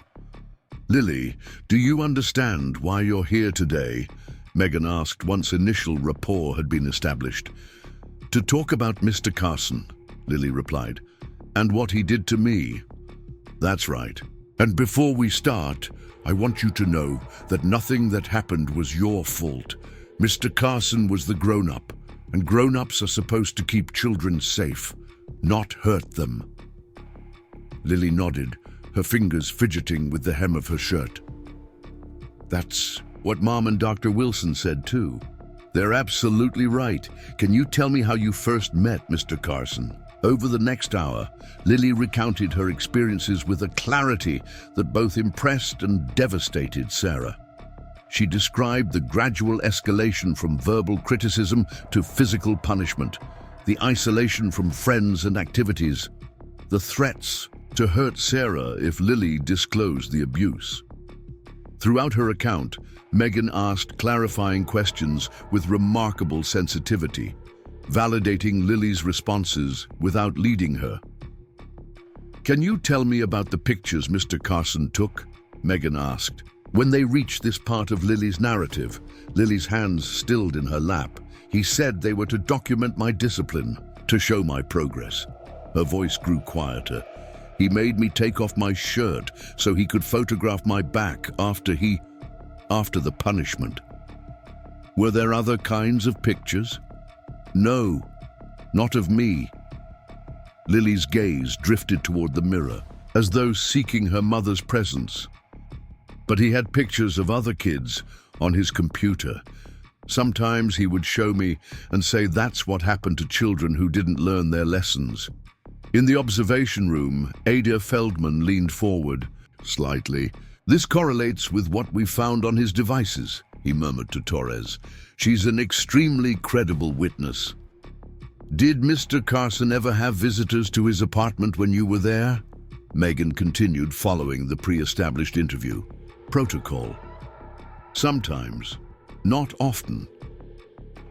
"Lily, do you understand why you're here today?" Megan asked once initial rapport had been established. "To talk about Mr. Carson," Lily replied, "and what he did to me." "That's right. And before we start, I want you to know that nothing that happened was your fault. Mr. Carson was the grown-up, and grown-ups are supposed to keep children safe, not hurt them." Lily nodded, her fingers fidgeting with the hem of her shirt. "That's what Mom and Dr. Wilson said too. They're absolutely right. Can you tell me how you first met Mr. Carson?" Over the next hour, Lily recounted her experiences with a clarity that both impressed and devastated Sarah. She described the gradual escalation from verbal criticism to physical punishment, the isolation from friends and activities, the threats to hurt Sarah if Lily disclosed the abuse. Throughout her account, Megan asked clarifying questions with remarkable sensitivity, validating Lily's responses without leading her. "Can you tell me about the pictures Mr. Carson took?" Megan asked. When they reached this part of Lily's narrative, Lily's hands stilled in her lap. "He said they were to document my discipline, to show my progress." Her voice grew quieter. "He made me take off my shirt so he could photograph my back after the punishment." "Were there other kinds of pictures?" "No, not of me." Lily's gaze drifted toward the mirror, as though seeking her mother's presence. "But he had pictures of other kids on his computer. Sometimes he would show me and say that's what happened to children who didn't learn their lessons." In the observation room, Ada Feldman leaned forward slightly. "This correlates with what we found on his devices," he murmured to Torres. "She's an extremely credible witness." "Did Mr. Carson ever have visitors to his apartment when you were there?" Megan continued, following the pre-established interview protocol. "Sometimes, not often."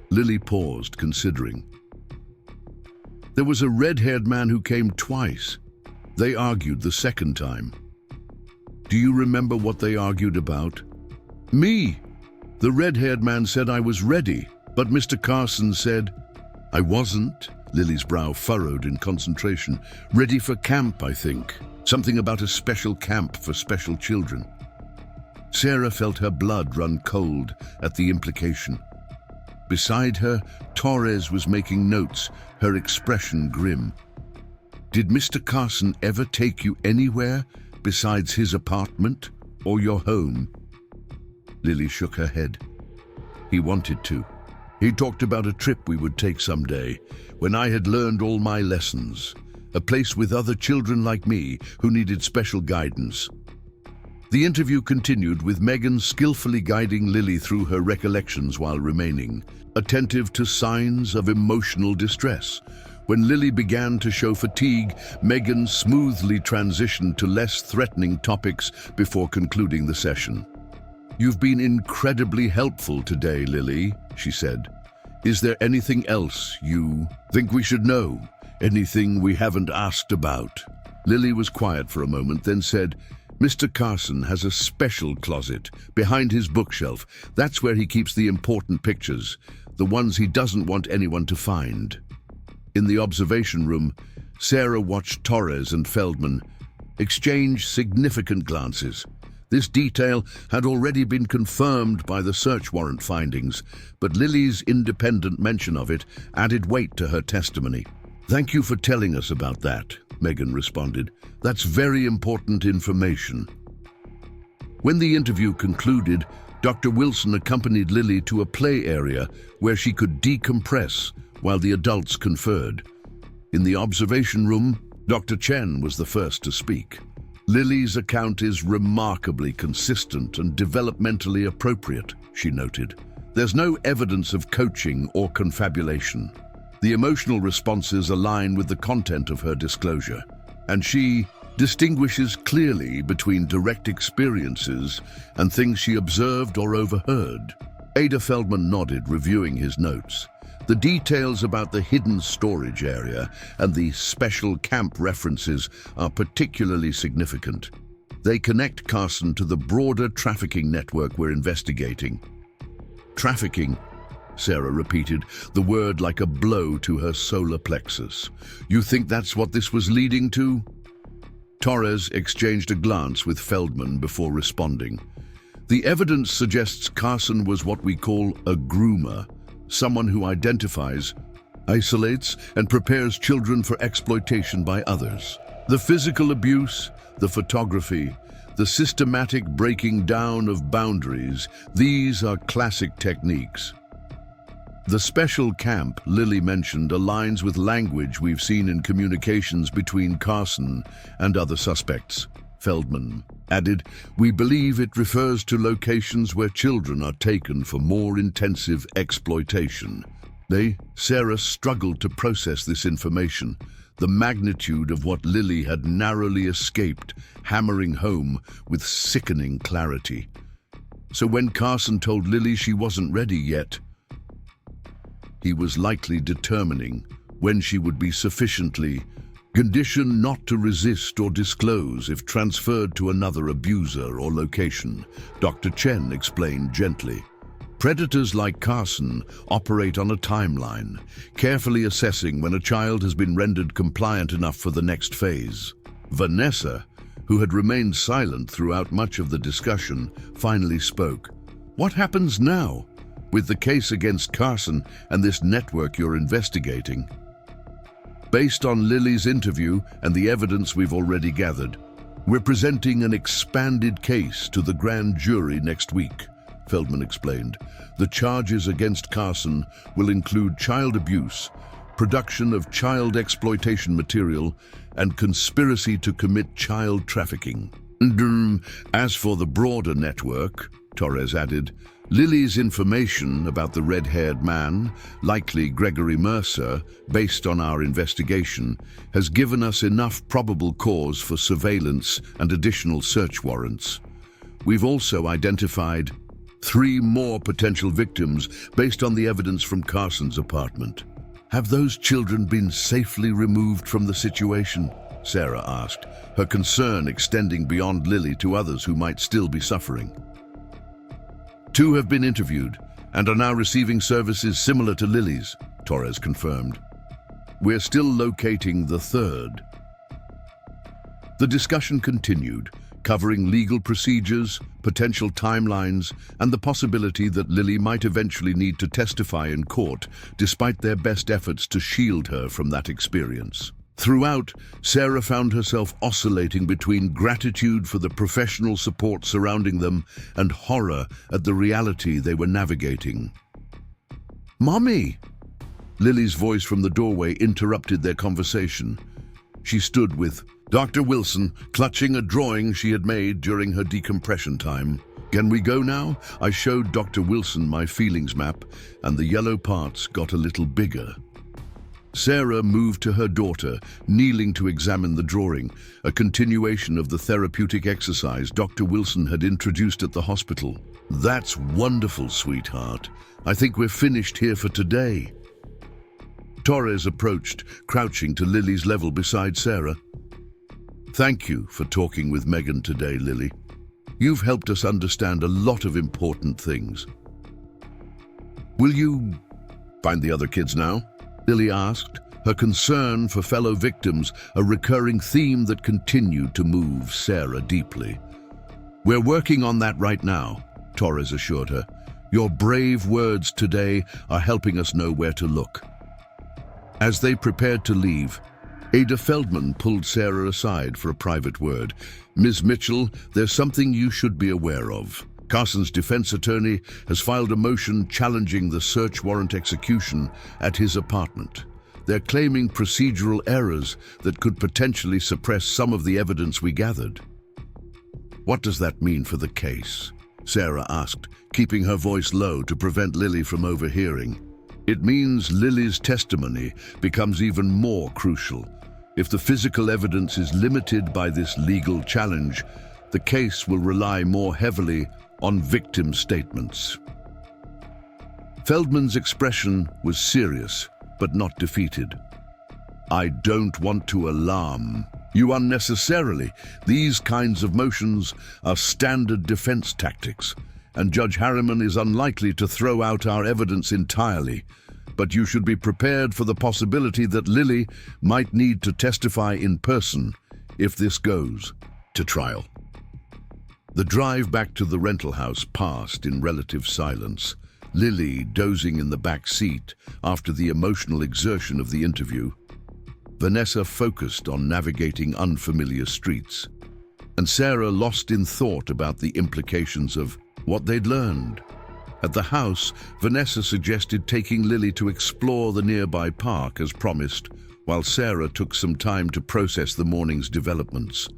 Lily paused, considering. "There was a red-haired man who came twice. They argued the second time." "Do you remember what they argued about?" "Me. The red-haired man said I was ready, but Mr. Carson said I wasn't." Lily's brow furrowed in concentration. "Ready for camp, I think. Something about a special camp for special children." Sarah felt her blood run cold at the implication. Beside her, Torres was making notes, her expression grim. "Did Mr. Carson ever take you anywhere besides his apartment or your home?" Lily shook her head. "He wanted to. He talked about a trip we would take someday, when I had learned all my lessons, a place with other children like me who needed special guidance." The interview continued, with Megan skillfully guiding Lily through her recollections while remaining attentive to signs of emotional distress. When Lily began to show fatigue, Megan smoothly transitioned to less threatening topics before concluding the session. "You've been incredibly helpful today, Lily," she said. "Is there anything else you think we should know? Anything we haven't asked about?" Lily was quiet for a moment, then said, "Mr. Carson has a special closet behind his bookshelf. That's where he keeps the important pictures, the ones he doesn't want anyone to find." In the observation room, Sarah watched Torres and Feldman exchange significant glances. This detail had already been confirmed by the search warrant findings, but Lily's independent mention of it added weight to her testimony. "Thank you for telling us about that," Megan responded. "That's very important information." When the interview concluded, Dr. Wilson accompanied Lily to a play area where she could decompress while the adults conferred. In the observation room, Dr. Chen was the first to speak. "Lily's account is remarkably consistent and developmentally appropriate," she noted. "There's no evidence of coaching or confabulation. The emotional responses align with the content of her disclosure, and she distinguishes clearly between direct experiences and things she observed or overheard." Ada Feldman nodded, reviewing his notes. The details about the hidden storage area and the special camp references are particularly significant. They connect Carson to the broader trafficking network we're investigating. "Trafficking," Sarah repeated, the word like a blow to her solar plexus. "You think that's what this was leading to?" Torres exchanged a glance with Feldman before responding. "The evidence suggests Carson was what we call a groomer, someone who identifies, isolates, and prepares children for exploitation by others. The physical abuse, the photography, the systematic breaking down of boundaries, these are classic techniques." The special camp Lily mentioned aligns with language we've seen in communications between Carson and other suspects. Feldman added, "We believe it refers to locations where children are taken for more intensive exploitation." Sarah struggled to process this information, the magnitude of what Lily had narrowly escaped, hammering home with sickening clarity. So when Carson told Lily she wasn't ready yet, he was likely determining when she would be sufficiently conditioned not to resist or disclose if transferred to another abuser or location, Dr. Chen explained gently. Predators like Carson operate on a timeline, carefully assessing when a child has been rendered compliant enough for the next phase. Vanessa, who had remained silent throughout much of the discussion, finally spoke. "What happens now with the case against Carson and this network you're investigating?" "Based on Lily's interview and the evidence we've already gathered, we're presenting an expanded case to the grand jury next week," Feldman explained. "The charges against Carson will include child abuse, production of child exploitation material, and conspiracy to commit child trafficking. As for the broader network," Torres added, "Lily's information about the red-haired man, likely Gregory Mercer, based on our investigation, has given us enough probable cause for surveillance and additional search warrants. We've also identified 3 more potential victims based on the evidence from Carson's apartment." "Have those children been safely removed from the situation?" Sarah asked, her concern extending beyond Lily to others who might still be suffering. 2 have been interviewed and are now receiving services similar to Lily's, Torres confirmed. "We're still locating the 3rd. The discussion continued, covering legal procedures, potential timelines, and the possibility that Lily might eventually need to testify in court, despite their best efforts to shield her from that experience. Throughout, Sarah found herself oscillating between gratitude for the professional support surrounding them and horror at the reality they were navigating. "Mommy!" Lily's voice from the doorway interrupted their conversation. She stood with Dr. Wilson, clutching a drawing she had made during her decompression time. "Can we go now?" I showed Dr. Wilson my feelings map, and the yellow parts got a little bigger. Sarah moved to her daughter, kneeling to examine the drawing, a continuation of the therapeutic exercise Dr. Wilson had introduced at the hospital. "That's wonderful, sweetheart. I think we're finished here for today." Torres approached, crouching to Lily's level beside Sarah. "Thank you for talking with Megan today, Lily. You've helped us understand a lot of important things." "Will you find the other kids now?" Lily asked, her concern for fellow victims a recurring theme that continued to move Sarah deeply. "We're working on that right now," Torres assured her. "Your brave words today are helping us know where to look." As they prepared to leave, Ada Feldman pulled Sarah aside for a private word. "Ms. Mitchell, there's something you should be aware of. Carson's defense attorney has filed a motion challenging the search warrant execution at his apartment. They're claiming procedural errors that could potentially suppress some of the evidence we gathered." "What does that mean for the case?" Sarah asked, keeping her voice low to prevent Lily from overhearing. "It means Lily's testimony becomes even more crucial. If the physical evidence is limited by this legal challenge, the case will rely more heavily on victim statements." Feldman's expression was serious, but not defeated. "I don't want to alarm you unnecessarily. These kinds of motions are standard defense tactics, and Judge Harriman is unlikely to throw out our evidence entirely. But you should be prepared for the possibility that Lily might need to testify in person if this goes to trial." The drive back to the rental house passed in relative silence, Lily dozing in the back seat after the emotional exertion of the interview. Vanessa focused on navigating unfamiliar streets, and Sarah lost in thought about the implications of what they'd learned. At the house, Vanessa suggested taking Lily to explore the nearby park as promised, while Sarah took some time to process the morning's developments.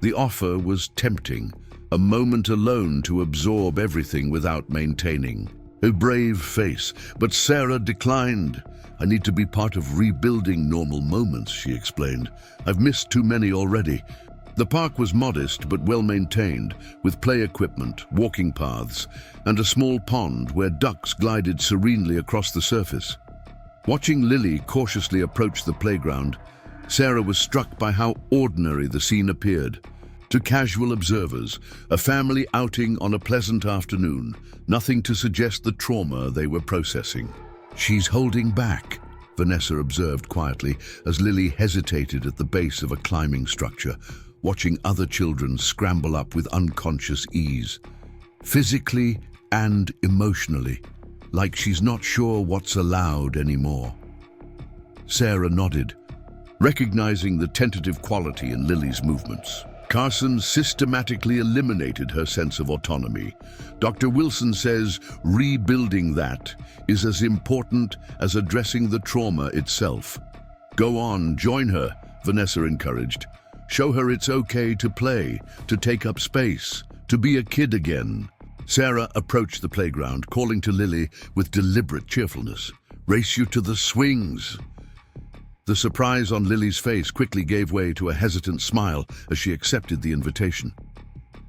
The offer was tempting, a moment alone to absorb everything without maintaining. A brave face, but Sarah declined. "I need to be part of rebuilding normal moments," she explained. "I've missed too many already." The park was modest but well-maintained, with play equipment, walking paths, and a small pond where ducks glided serenely across the surface. Watching Lily cautiously approach the playground, Sarah was struck by how ordinary the scene appeared. To casual observers, a family outing on a pleasant afternoon, nothing to suggest the trauma they were processing. "She's holding back," Vanessa observed quietly as Lily hesitated at the base of a climbing structure, watching other children scramble up with unconscious ease. Physically and emotionally, like she's not sure what's allowed anymore. Sarah nodded, recognizing the tentative quality in Lily's movements. Carson systematically eliminated her sense of autonomy. Dr. Wilson says rebuilding that is as important as addressing the trauma itself. "Go on, join her," Vanessa encouraged. "Show her it's okay to play, to take up space, to be a kid again." Sarah approached the playground, calling to Lily with deliberate cheerfulness. "Race you to the swings." The surprise on Lily's face quickly gave way to a hesitant smile as she accepted the invitation.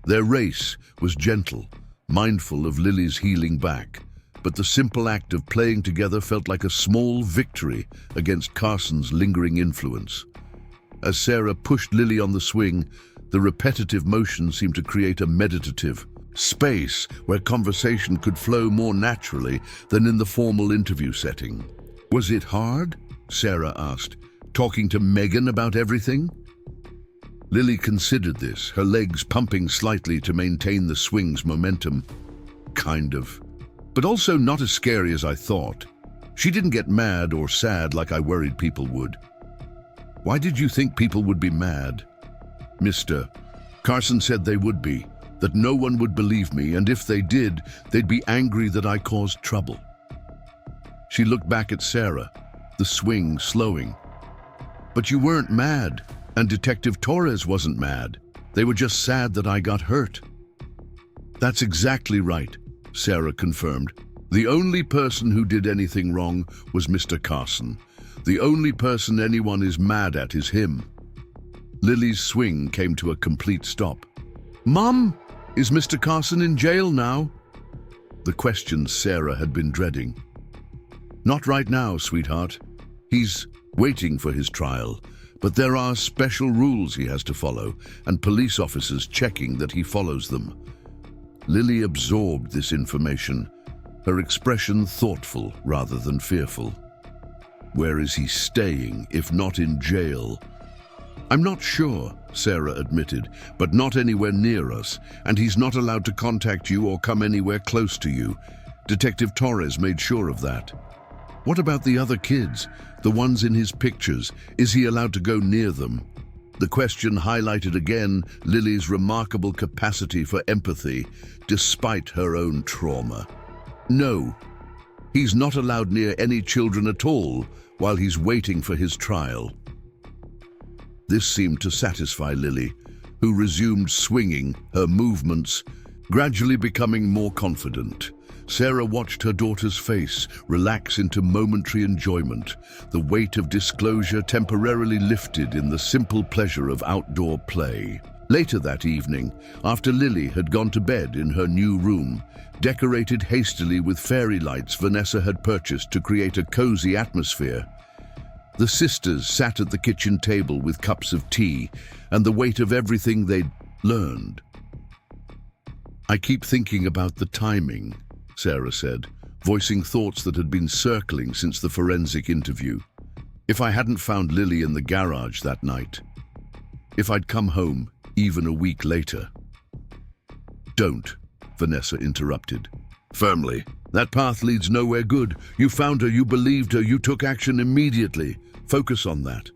Their race was gentle, mindful of Lily's healing back, but the simple act of playing together felt like a small victory against Carson's lingering influence. As Sarah pushed Lily on the swing, the repetitive motion seemed to create a meditative space where conversation could flow more naturally than in the formal interview setting. "Was it hard?" Sarah asked, "talking to Megan about everything?" Lily considered this, her legs pumping slightly to maintain the swing's momentum. "Kind of. But also not as scary as I thought. She didn't get mad or sad like I worried people would." "Why did you think people would be mad?" "Mr. Carson said they would be, that no one would believe me, and if they did, they'd be angry that I caused trouble." She looked back at Sarah, the swing slowing. "But you weren't mad, and Detective Torres wasn't mad. They were just sad that I got hurt." "That's exactly right," Sarah confirmed. "The only person who did anything wrong was Mr. Carson. The only person anyone is mad at is him." Lily's swing came to a complete stop. "Mom, is Mr. Carson in jail now?" The question Sarah had been dreading. "Not right now, sweetheart. He's waiting for his trial, but there are special rules he has to follow, and police officers checking that he follows them." Lily absorbed this information, her expression thoughtful rather than fearful. "Where is he staying, if not in jail?" "I'm not sure," Sarah admitted, "but not anywhere near us, and he's not allowed to contact you or come anywhere close to you. Detective Torres made sure of that." "What about the other kids, the ones in his pictures? Is he allowed to go near them?" The question highlighted again Lily's remarkable capacity for empathy, despite her own trauma. "No, he's not allowed near any children at all while he's waiting for his trial." This seemed to satisfy Lily, who resumed swinging, her movements gradually becoming more confident. Sarah watched her daughter's face relax into momentary enjoyment, the weight of disclosure temporarily lifted in the simple pleasure of outdoor play. Later that evening, after Lily had gone to bed in her new room, decorated hastily with fairy lights Vanessa had purchased to create a cozy atmosphere, the sisters sat at the kitchen table with cups of tea and the weight of everything they'd learned. "I keep thinking about the timing," Sarah said, voicing thoughts that had been circling since the forensic interview. "If I hadn't found Lily in the garage that night, if I'd come home even a week later." "Don't," Vanessa interrupted firmly. "That path leads nowhere good. You found her, you believed her, you took action immediately. Focus on that."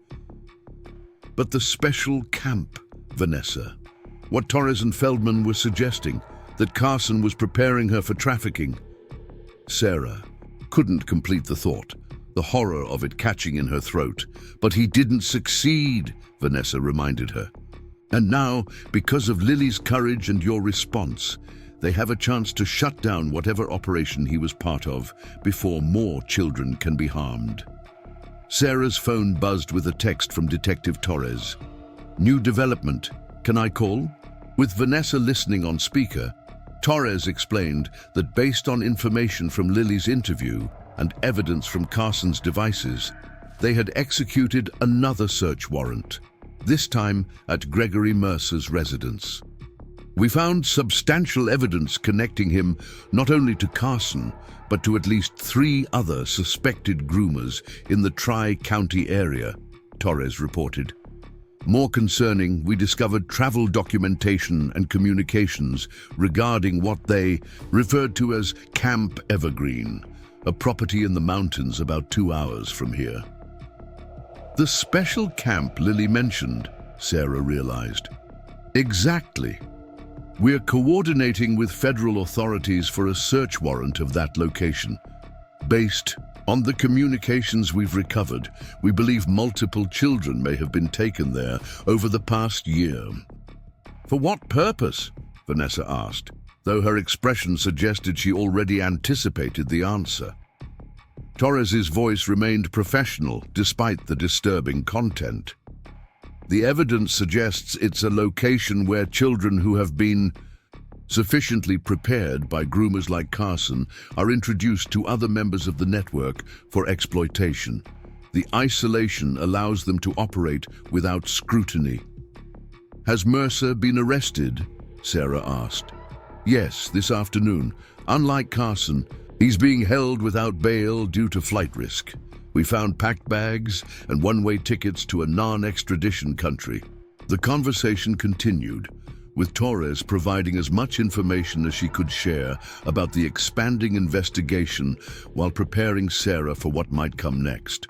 "But the special camp, Vanessa. What Torres and Feldman were suggesting, that Carson was preparing her for trafficking. Sarah couldn't complete the thought, the horror of it catching in her throat. But he didn't succeed, Vanessa reminded her. And now, because of Lily's courage and your response, they have a chance to shut down whatever operation he was part of before more children can be harmed. Sarah's phone buzzed with a text from Detective Torres. New development. Can I call? With Vanessa listening on speaker, Torres explained that based on information from Lily's interview and evidence from Carson's devices, they had executed another search warrant, this time at Gregory Mercer's residence. We found substantial evidence connecting him not only to Carson, but to at least 3 other suspected groomers in the Tri-County area, Torres reported. More concerning, we discovered travel documentation and communications regarding what they referred to as Camp Evergreen, a property in the mountains about 2 hours from here. The special camp Lily mentioned, Sarah realized. Exactly. We're coordinating with federal authorities for a search warrant of that location. Based on the communications we've recovered, we believe multiple children may have been taken there over the past year. For what purpose? Vanessa asked, though her expression suggested she already anticipated the answer. Torres's voice remained professional despite the disturbing content. The evidence suggests it's a location where children who have been sufficiently prepared by groomers like Carson are introduced to other members of the network for exploitation. The isolation allows them to operate without scrutiny. Has Mercer been arrested? Sarah asked. Yes, this afternoon. Unlike Carson, he's being held without bail due to flight risk. We found packed bags and one-way tickets to a non-extradition country. The conversation continued, with Torres providing as much information as she could share about the expanding investigation while preparing Sarah for what might come next.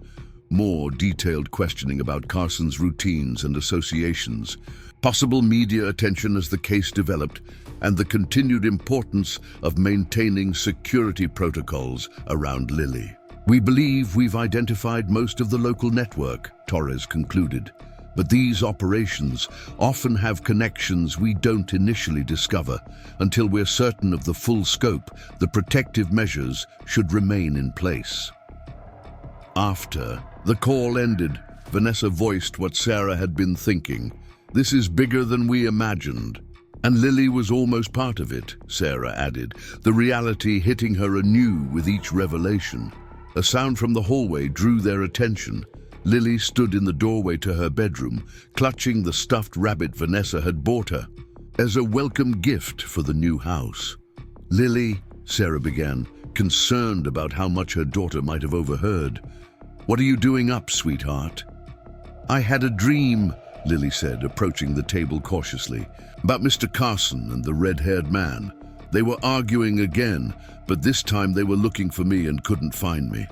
More detailed questioning about Carson's routines and associations, possible media attention as the case developed, and the continued importance of maintaining security protocols around Lily. We believe we've identified most of the local network, Torres concluded, but these operations often have connections we don't initially discover. Until we're certain of the full scope, the protective measures should remain in place. After the call ended, Vanessa voiced what Sarah had been thinking. This is bigger than we imagined. And Lily was almost part of it, Sarah added, the reality hitting her anew with each revelation. A sound from the hallway drew their attention. Lily stood in the doorway to her bedroom, clutching the stuffed rabbit Vanessa had bought her, as a welcome gift for the new house. Lily, Sarah began, concerned about how much her daughter might have overheard. What are you doing up, sweetheart? I had a dream, Lily said, approaching the table cautiously, about Mr. Carson and the red-haired man. They were arguing again, but this time they were looking for me and couldn't find me.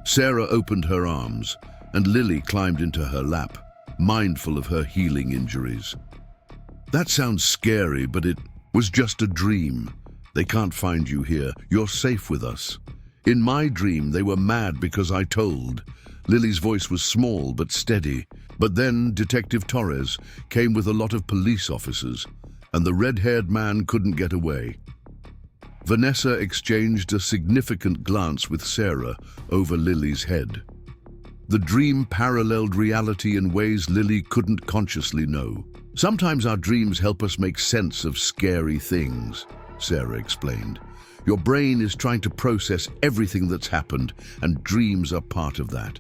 Sarah opened her arms, and Lily climbed into her lap, mindful of her healing injuries. That sounds scary, but it was just a dream. They can't find you here. You're safe with us. In my dream, they were mad because I told. Lily's voice was small but steady. But then Detective Torres came with a lot of police officers, and the red-haired man couldn't get away. Vanessa exchanged a significant glance with Sarah over Lily's head. The dream paralleled reality in ways Lily couldn't consciously know. Sometimes our dreams help us make sense of scary things, Sarah explained. Your brain is trying to process everything that's happened, and dreams are part of that.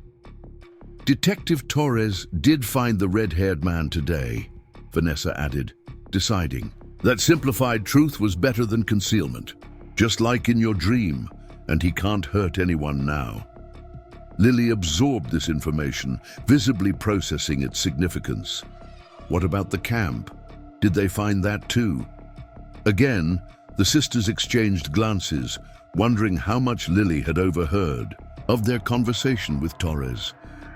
Detective Torres did find the red-haired man today, Vanessa added, deciding that simplified truth was better than concealment, just like in your dream, and he can't hurt anyone now. Lily absorbed this information, visibly processing its significance. What about the camp? Did they find that too? Again, the sisters exchanged glances, wondering how much Lily had overheard of their conversation with Torres.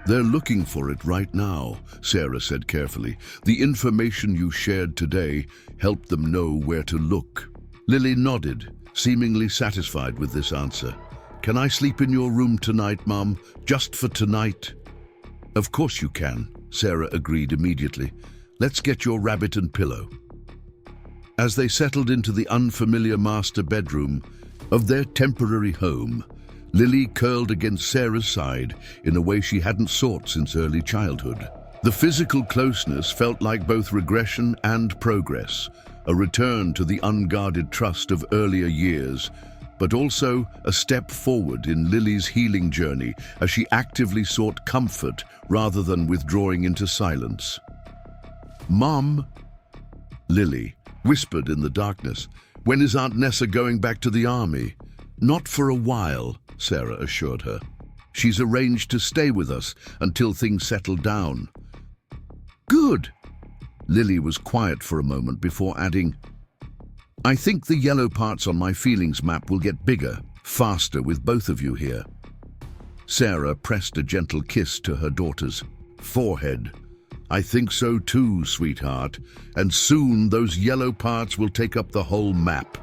They're looking for it right now, Sarah said carefully. The information you shared today helped them know where to look. Lily nodded, seemingly satisfied with this answer. "Can I sleep in your room tonight, Mum? Just for tonight?" "Of course you can," Sarah agreed immediately. "Let's get your rabbit and pillow." As they settled into the unfamiliar master bedroom of their temporary home, Lily curled against Sarah's side in a way she hadn't sought since early childhood. The physical closeness felt like both regression and progress, a return to the unguarded trust of earlier years, but also a step forward in Lily's healing journey as she actively sought comfort rather than withdrawing into silence. "Mom," Lily whispered in the darkness, "when is Aunt Nessa going back to the army?" "Not for a while," Sarah assured her. "She's arranged to stay with us until things settle down." "Good." Lily was quiet for a moment before adding, "I think the yellow parts on my feelings map will get bigger, faster with both of you here." Sarah pressed a gentle kiss to her daughter's forehead. "I think so too, sweetheart, and soon those yellow parts will take up the whole map."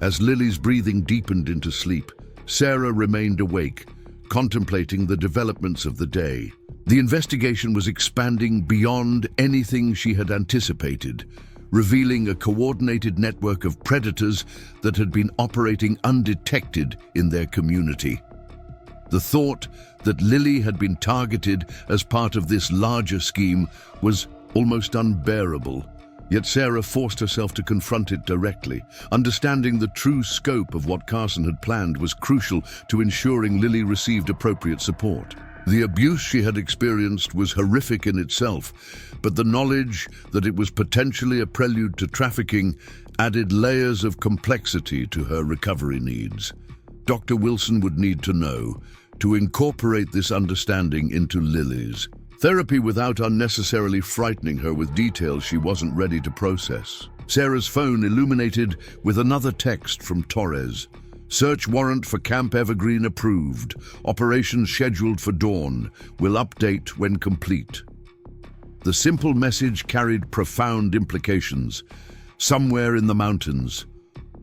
As Lily's breathing deepened into sleep, Sarah remained awake, contemplating the developments of the day. The investigation was expanding beyond anything she had anticipated, revealing a coordinated network of predators that had been operating undetected in their community. The thought that Lily had been targeted as part of this larger scheme was almost unbearable, yet Sarah forced herself to confront it directly. Understanding the true scope of what Carson had planned was crucial to ensuring Lily received appropriate support. The abuse she had experienced was horrific in itself, but the knowledge that it was potentially a prelude to trafficking added layers of complexity to her recovery needs. Dr. Wilson would need to know to incorporate this understanding into Lily's therapy without unnecessarily frightening her with details she wasn't ready to process. Sarah's phone illuminated with another text from Torres. "Search warrant for Camp Evergreen approved. Operations scheduled for dawn. Will update when complete." The simple message carried profound implications. Somewhere in the mountains,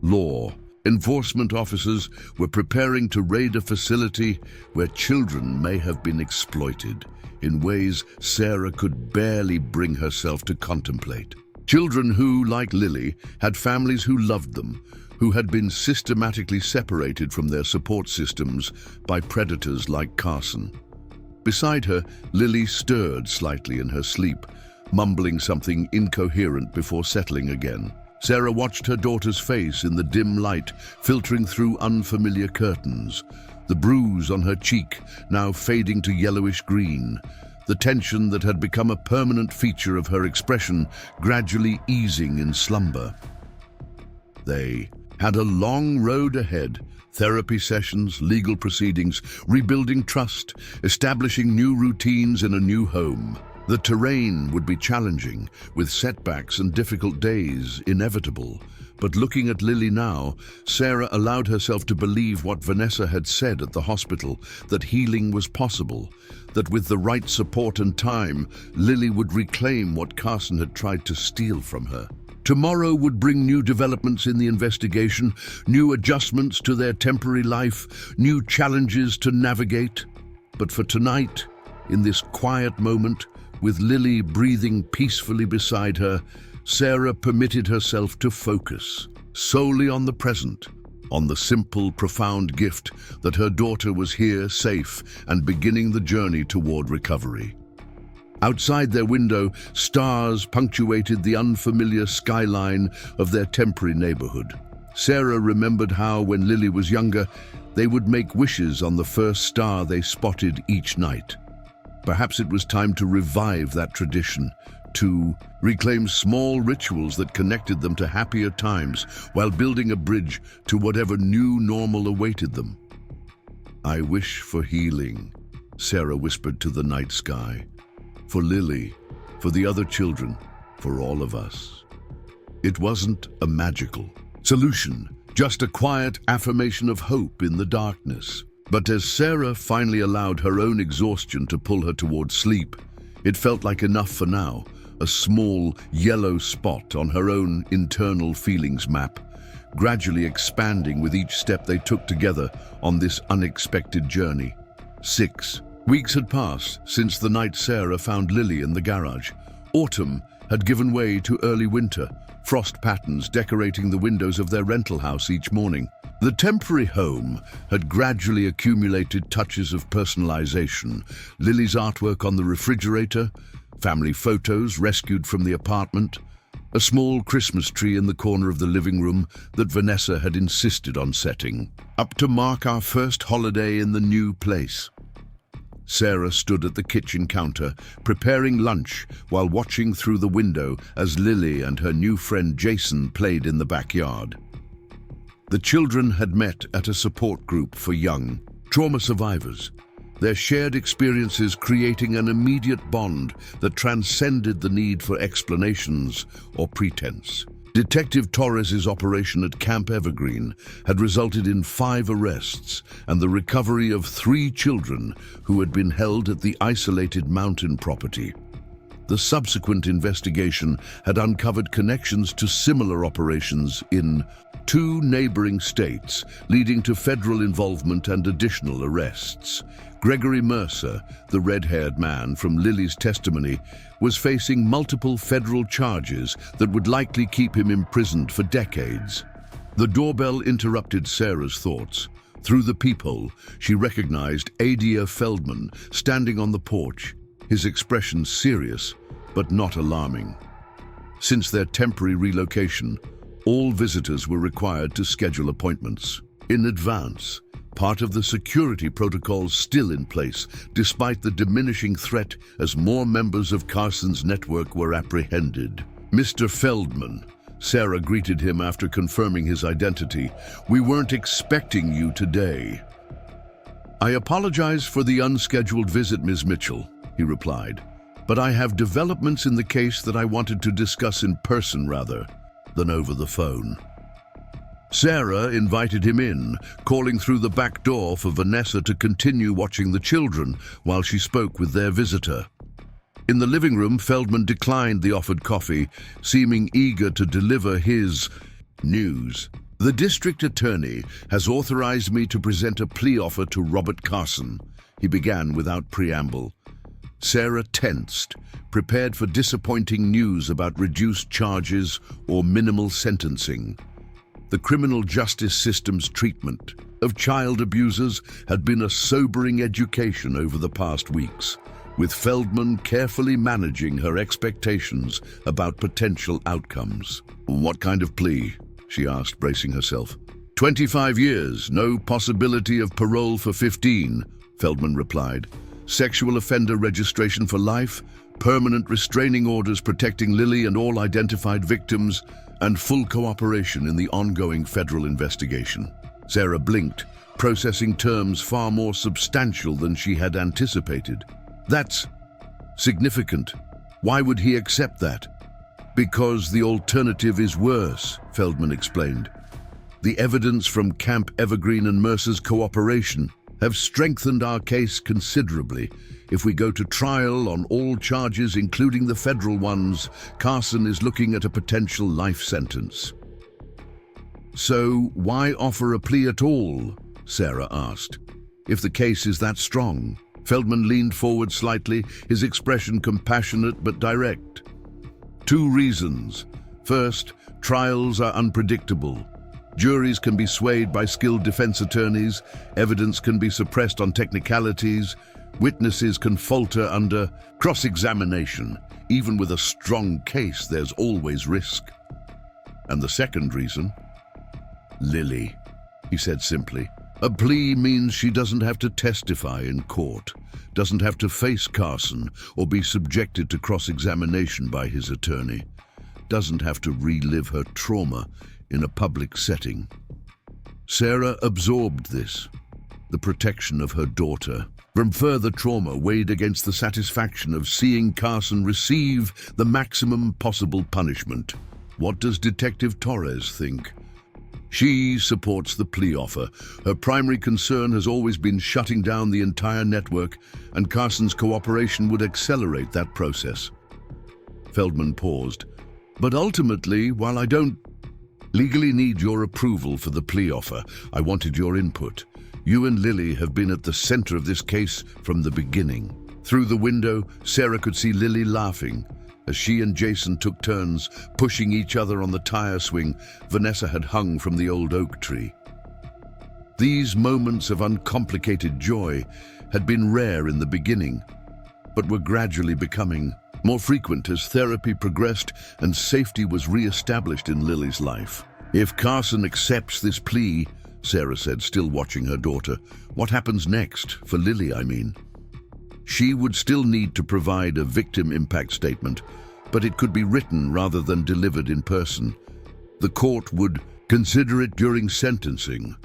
law enforcement officers were preparing to raid a facility where children may have been exploited in ways Sarah could barely bring herself to contemplate. Children who, like Lily, had families who loved them, who had been systematically separated from their support systems by predators like Carson. Beside her, Lily stirred slightly in her sleep, mumbling something incoherent before settling again. Sarah watched her daughter's face in the dim light filtering through unfamiliar curtains, the bruise on her cheek now fading to yellowish green, the tension that had become a permanent feature of her expression gradually easing in slumber. They had a long road ahead: therapy sessions, legal proceedings, rebuilding trust, establishing new routines in a new home. The terrain would be challenging, with setbacks and difficult days inevitable. But looking at Lily now, Sarah allowed herself to believe what Vanessa had said at the hospital, that healing was possible, that with the right support and time, Lily would reclaim what Carson had tried to steal from her. Tomorrow would bring new developments in the investigation, new adjustments to their temporary life, new challenges to navigate. But for tonight, in this quiet moment, with Lily breathing peacefully beside her, Sarah permitted herself to focus solely on the present, on the simple, profound gift that her daughter was here, safe, and beginning the journey toward recovery. Outside their window, stars punctuated the unfamiliar skyline of their temporary neighborhood. Sarah remembered how, when Lily was younger, they would make wishes on the first star they spotted each night. Perhaps it was time to revive that tradition, to reclaim small rituals that connected them to happier times while building a bridge to whatever new normal awaited them. "I wish for healing," Sarah whispered to the night sky. "For Lily, for the other children, for all of us." It wasn't a magical solution, just a quiet affirmation of hope in the darkness. But as Sarah finally allowed her own exhaustion to pull her towards sleep, it felt like enough for now, a small yellow spot on her own internal feelings map, gradually expanding with each step they took together on this unexpected journey. 6 weeks had passed since the night Sarah found Lily in the garage. Autumn had given way to early winter, frost patterns decorating the windows of their rental house each morning. The temporary home had gradually accumulated touches of personalization. Lily's artwork on the refrigerator, family photos rescued from the apartment, a small Christmas tree in the corner of the living room that Vanessa had insisted on setting, up to mark our first holiday in the new place. Sarah stood at the kitchen counter, preparing lunch while watching through the window as Lily and her new friend Jason played in the backyard. The children had met at a support group for young trauma survivors, their shared experiences creating an immediate bond that transcended the need for explanations or pretense. Detective Torres's operation at Camp Evergreen had resulted in 5 arrests and the recovery of 3 children who had been held at the isolated mountain property. The subsequent investigation had uncovered connections to similar operations in 2 neighboring states, leading to federal involvement and additional arrests. Gregory Mercer, the red-haired man from Lily's testimony, was facing multiple federal charges that would likely keep him imprisoned for decades. The doorbell interrupted Sarah's thoughts. Through the peephole, she recognized Adia Feldman standing on the porch, his expression serious but not alarming. Since their temporary relocation, all visitors were required to schedule appointments in advance, part of the security protocols still in place, despite the diminishing threat as more members of Carson's network were apprehended. "Mr. Feldman," Sarah greeted him after confirming his identity, "we weren't expecting you today." "I apologize for the unscheduled visit, Ms. Mitchell," he replied, "but I have developments in the case that I wanted to discuss in person rather than over the phone." Sarah invited him in, calling through the back door for Vanessa to continue watching the children while she spoke with their visitor. In the living room, Feldman declined the offered coffee, seeming eager to deliver his news. "The district attorney has authorized me to present a plea offer to Robert Carson," he began without preamble. Sarah tensed, prepared for disappointing news about reduced charges or minimal sentencing. The criminal justice system's treatment of child abusers had been a sobering education over the past weeks, with Feldman carefully managing her expectations about potential outcomes. "What kind of plea?" she asked, bracing herself. 25 years, no possibility of parole for 15, Feldman replied. "Sexual offender registration for life, permanent restraining orders protecting Lily and all identified victims, and full cooperation in the ongoing federal investigation." Sarah blinked, processing terms far more substantial than she had anticipated. "That's significant. Why would he accept that?" "Because the alternative is worse," Feldman explained. "The evidence from Camp Evergreen and Mercer's cooperation have strengthened our case considerably. If we go to trial on all charges, including the federal ones, Carson is looking at a potential life sentence." "So why offer a plea at all?" Sarah asked. "If the case is that strong." Feldman leaned forward slightly, his expression compassionate but direct. "2 reasons. First, trials are unpredictable. Juries can be swayed by skilled defense attorneys, evidence can be suppressed on technicalities, witnesses can falter under cross-examination. Even with a strong case, there's always risk." "And the second reason?" "Lily," he said simply. "A plea means she doesn't have to testify in court, doesn't have to face Carson or be subjected to cross-examination by his attorney, doesn't have to relive her trauma in a public setting." Sarah absorbed this. The protection of her daughter from further trauma weighed against the satisfaction of seeing Carson receive the maximum possible punishment. What does Detective Torres think? She supports the plea offer. Her primary concern has always been shutting down the entire network, and Carson's cooperation would accelerate that process. Feldman paused. "But ultimately, while I don't Legally need your approval for the plea offer. I wanted your input. You and Lily have been at the center of this case from the beginning. Through the window, Sarah could see Lily laughing. As she and Jason took turns pushing each other on the tire swing Vanessa had hung from the old oak tree. These moments of uncomplicated joy had been rare in the beginning, but were gradually becoming more frequent as therapy progressed and safety was re-established in Lily's life. If Carson accepts this plea, Sarah said, still watching her daughter, what happens next? For Lily, I mean. She would still need to provide a victim impact statement, but it could be written rather than delivered in person. The court would consider it during sentencing.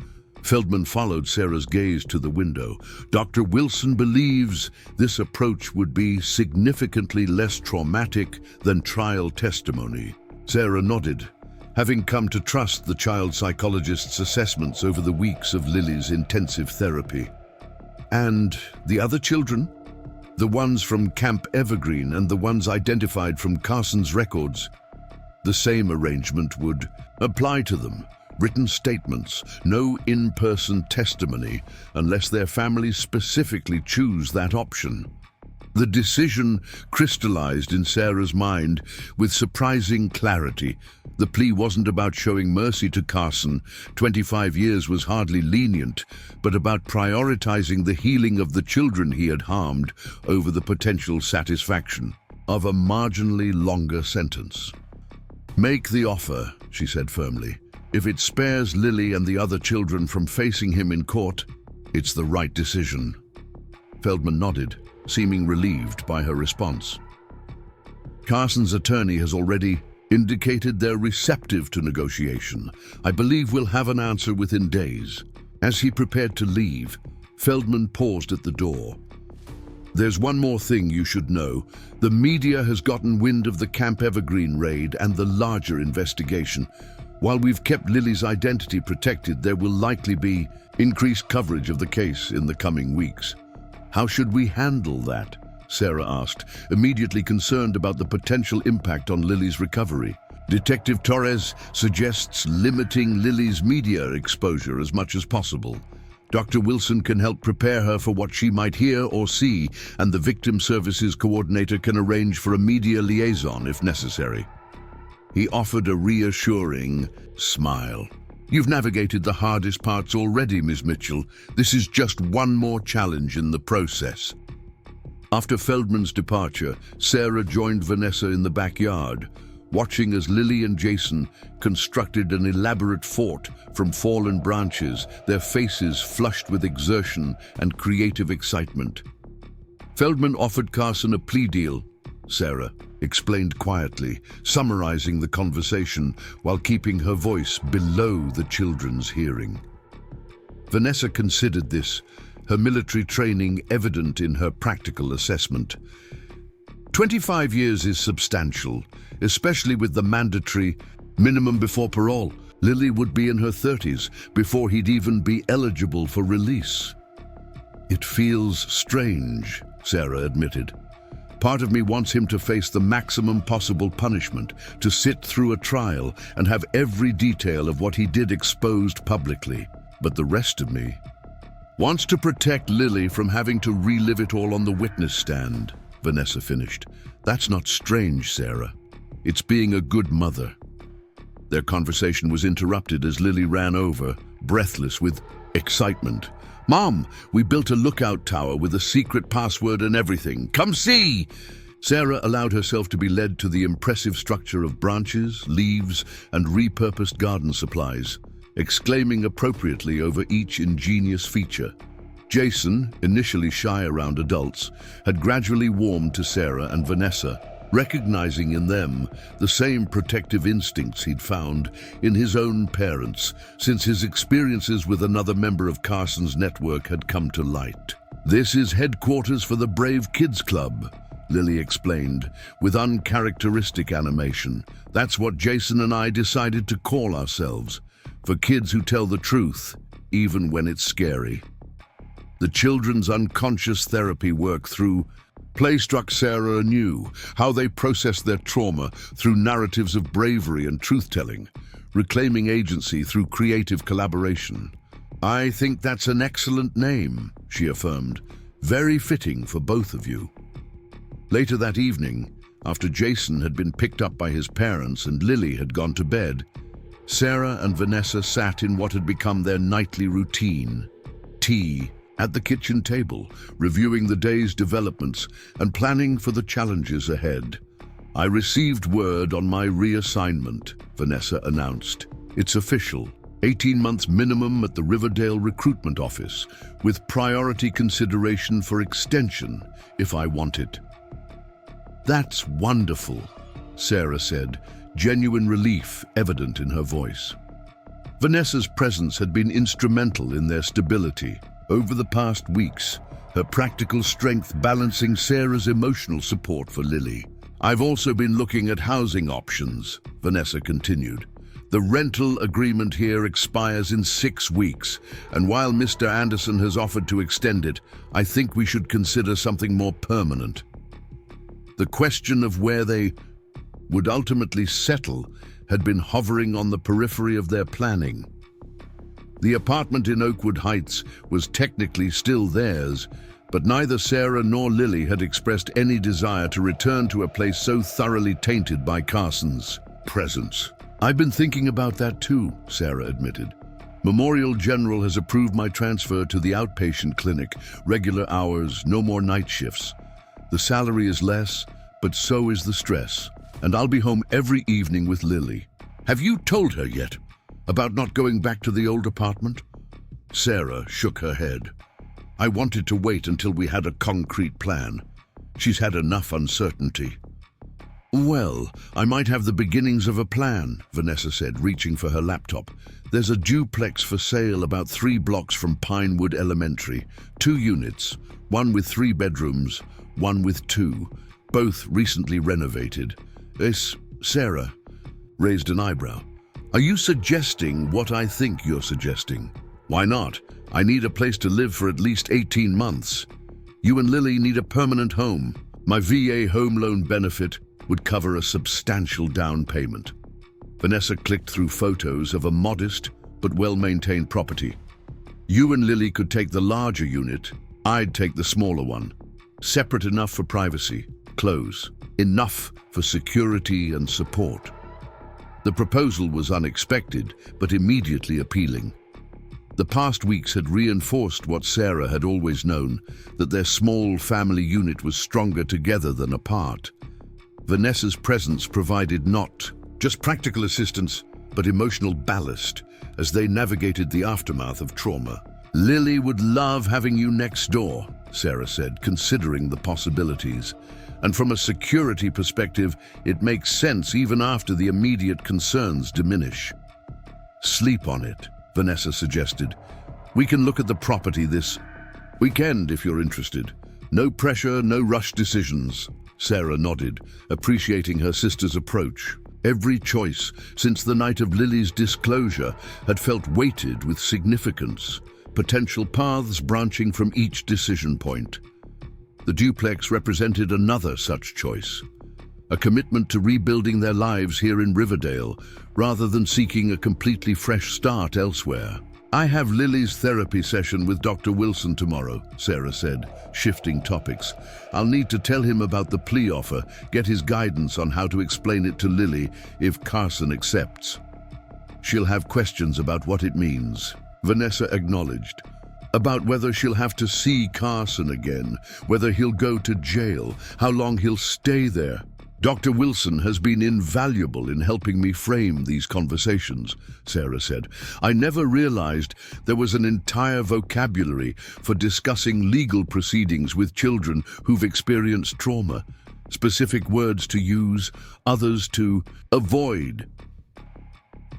Feldman followed Sarah's gaze to the window. Dr. Wilson believes this approach would be significantly less traumatic than trial testimony. Sarah nodded, having come to trust the child psychologist's assessments over the weeks of Lily's intensive therapy. And the other children? The ones from Camp Evergreen and the ones identified from Carson's records. The same arrangement would apply to them. Written statements, no in-person testimony, unless their families specifically choose that option. The decision crystallized in Sarah's mind with surprising clarity. The plea wasn't about showing mercy to Carson, 25 years was hardly lenient, but about prioritizing the healing of the children he had harmed over the potential satisfaction of a marginally longer sentence. Make the offer, she said firmly. If it spares Lily and the other children from facing him in court, it's the right decision. Feldman nodded, seeming relieved by her response. Carson's attorney has already indicated they're receptive to negotiation. I believe we'll have an answer within days. As he prepared to leave, Feldman paused at the door. There's one more thing you should know. The media has gotten wind of the Camp Evergreen raid and the larger investigation. While we've kept Lily's identity protected, there will likely be increased coverage of the case in the coming weeks. How should we handle that? Sarah asked, immediately concerned about the potential impact on Lily's recovery. Detective Torres suggests limiting Lily's media exposure as much as possible. Dr. Wilson can help prepare her for what she might hear or see, and the Victim Services Coordinator can arrange for a media liaison if necessary. He offered a reassuring smile. You've navigated the hardest parts already, Ms. Mitchell. This is just one more challenge in the process. After Feldman's departure, Sarah joined Vanessa in the backyard, watching as Lily and Jason constructed an elaborate fort from fallen branches, their faces flushed with exertion and creative excitement. Feldman offered Carson a plea deal, Sarah explained quietly, summarizing the conversation while keeping her voice below the children's hearing. Vanessa considered this, her military training evident in her practical assessment. 25 years is substantial, especially with the mandatory minimum before parole. Lily would be in her 30s before he'd even be eligible for release. It feels strange, Sarah admitted. Part of me wants him to face the maximum possible punishment, to sit through a trial and have every detail of what he did exposed publicly. But the rest of me wants to protect Lily from having to relive it all on the witness stand, Vanessa finished. That's not strange, Sarah. It's being a good mother. Their conversation was interrupted as Lily ran over, breathless with excitement. Mom, we built a lookout tower with a secret password and everything. Come see! Sarah allowed herself to be led to the impressive structure of branches, leaves, and repurposed garden supplies, exclaiming appropriately over each ingenious feature. Jason, initially shy around adults, had gradually warmed to Sarah and Vanessa, recognizing in them the same protective instincts he'd found in his own parents since his experiences with another member of Carson's network had come to light. This is headquarters for the Brave Kids Club, Lily explained, with uncharacteristic animation. That's what Jason and I decided to call ourselves, for kids who tell the truth, even when it's scary. The children's unconscious therapy work through play struck Sarah anew, how they processed their trauma through narratives of bravery and truth-telling. reclaiming agency through creative collaboration. "I think that's an excellent name," she affirmed. "Very fitting for both of you." Later that evening, after Jason had been picked up by his parents and Lily had gone to bed, Sarah and Vanessa sat in what had become their nightly routine: tea at the kitchen table, reviewing the day's developments and planning for the challenges ahead. "I received word on my reassignment," Vanessa announced. "It's official. 18 months minimum at the Riverdale recruitment office, with priority consideration for extension if I want it." "That's wonderful," Sarah said, genuine relief evident in her voice. Vanessa's presence had been instrumental in their stability over the past weeks, her practical strength balancing Sarah's emotional support for Lily. "I've also been looking at housing options," Vanessa continued. "The rental agreement here expires in 6 weeks, and while Mr. Anderson has offered to extend it, I think we should consider something more permanent." The question of where they would ultimately settle had been hovering on the periphery of their planning. The apartment in Oakwood Heights was technically still theirs, but neither Sarah nor Lily had expressed any desire to return to a place so thoroughly tainted by Carson's presence. "I've been thinking about that too," Sarah admitted. "Memorial General has approved my transfer to the outpatient clinic, regular hours, no more night shifts. The salary is less, but so is the stress, and I'll be home every evening with Lily." "Have you told her yet about not going back to the old apartment?" Sarah shook her head. "I wanted to wait until we had a concrete plan. She's had enough uncertainty." "Well, I might have the beginnings of a plan," Vanessa said, reaching for her laptop. "There's a duplex for sale about 3 blocks from Pinewood Elementary. 2 units, one with 3 bedrooms, one with 2, both recently renovated." Sarah raised an eyebrow. "Are you suggesting what I think you're suggesting?" "Why not? I need a place to live for at least 18 months. You and Lily need a permanent home. My VA home loan benefit would cover a substantial down payment." Vanessa clicked through photos of a modest but well-maintained property. "You and Lily could take the larger unit. I'd take the smaller one. Separate enough for privacy. Close. Enough for security and support." The proposal was unexpected, but immediately appealing. The past weeks had reinforced what Sarah had always known, that their small family unit was stronger together than apart. Vanessa's presence provided not just practical assistance, but emotional ballast as they navigated the aftermath of trauma. "Lily would love having you next door," Sarah said, considering the possibilities. "And from a security perspective, it makes sense even after the immediate concerns diminish." "Sleep on it," Vanessa suggested. "We can look at the property this weekend if you're interested. No pressure, no rush decisions." Sarah nodded, appreciating her sister's approach. Every choice since the night of Lily's disclosure had felt weighted with significance, potential paths branching from each decision point. The duplex represented another such choice, a commitment to rebuilding their lives here in Riverdale rather than seeking a completely fresh start elsewhere. "I have Lily's therapy session with Dr. Wilson tomorrow," Sarah said, shifting topics. "I'll need to tell him about the plea offer, get his guidance on how to explain it to Lily if Carson accepts. She'll have questions about what it means." Vanessa acknowledged. "About whether she'll have to see Carson again, whether he'll go to jail, how long he'll stay there. Dr. Wilson has been invaluable in helping me frame these conversations," Sarah said. "I never realized there was an entire vocabulary for discussing legal proceedings with children who've experienced trauma. Specific words to use, others to avoid."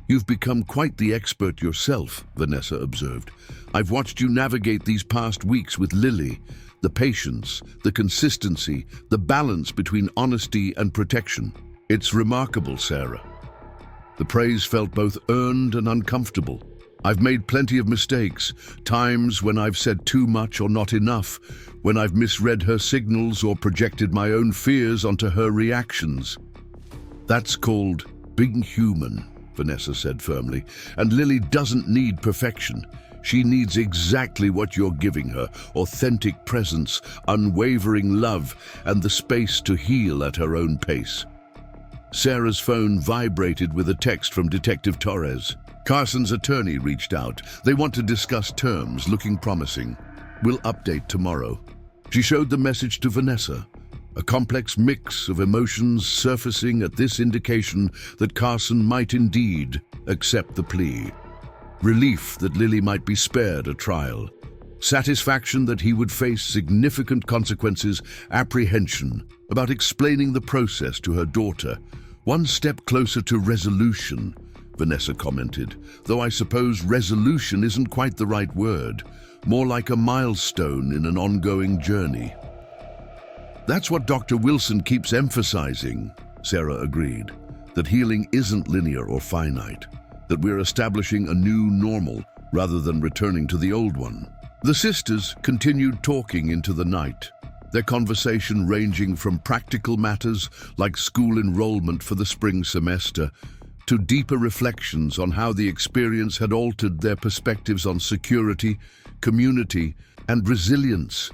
"You've become quite the expert yourself," Vanessa observed. "I've watched you navigate these past weeks with Lily. The patience, the consistency, the balance between honesty and protection. It's remarkable, Sarah." The praise felt both earned and uncomfortable. "I've made plenty of mistakes, times when I've said too much or not enough, when I've misread her signals or projected my own fears onto her reactions. That's called being human," Vanessa said firmly, and Lily doesn't need perfection. She needs exactly what you're giving her: authentic presence, unwavering love, and the space to heal at her own pace. Sarah's phone vibrated with a text from Detective Torres. Carson's attorney reached out. They want to discuss terms, looking promising. We'll update tomorrow. She showed the message to Vanessa, a complex mix of emotions surfacing at this indication that Carson might indeed accept the plea. Relief that Lily might be spared a trial. Satisfaction that he would face significant consequences. Apprehension about explaining the process to her daughter. One step closer to resolution, Vanessa commented, though I suppose resolution isn't quite the right word. More like a milestone in an ongoing journey. That's what Dr. Wilson keeps emphasizing, Sarah agreed, that healing isn't linear or finite, that we're establishing a new normal rather than returning to the old one. The sisters continued talking into the night, their conversation ranging from practical matters like school enrollment for the spring semester to deeper reflections on how the experience had altered their perspectives on security, community, and resilience.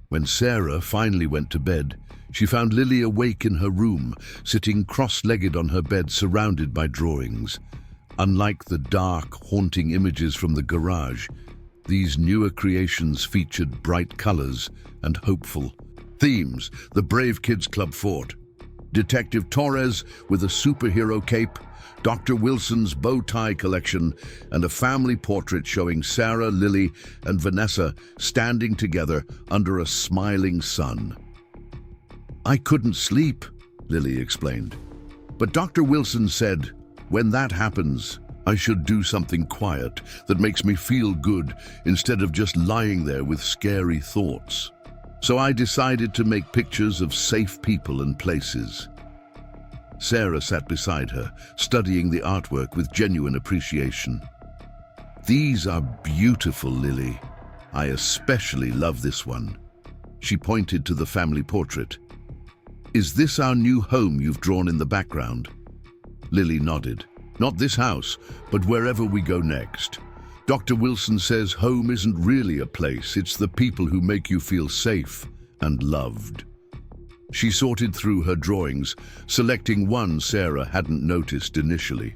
When Sarah finally went to bed, she found Lily awake in her room, sitting cross-legged on her bed surrounded by drawings. Unlike the dark, haunting images from the garage, these newer creations featured bright colors and hopeful themes. The Brave Kids Club fort, Detective Torres with a superhero cape, Dr. Wilson's bow tie collection, and a family portrait showing Sarah, Lily, and Vanessa standing together under a smiling sun. I couldn't sleep, Lily explained. But Dr. Wilson said, when that happens, I should do something quiet that makes me feel good instead of just lying there with scary thoughts. So I decided to make pictures of safe people and places. Sarah sat beside her, studying the artwork with genuine appreciation. These are beautiful, Lily. I especially love this one. She pointed to the family portrait. Is this our new home you've drawn in the background? Lily nodded. Not this house, but wherever we go next. Dr. Wilson says home isn't really a place, it's the people who make you feel safe and loved. She sorted through her drawings, selecting one Sarah hadn't noticed initially.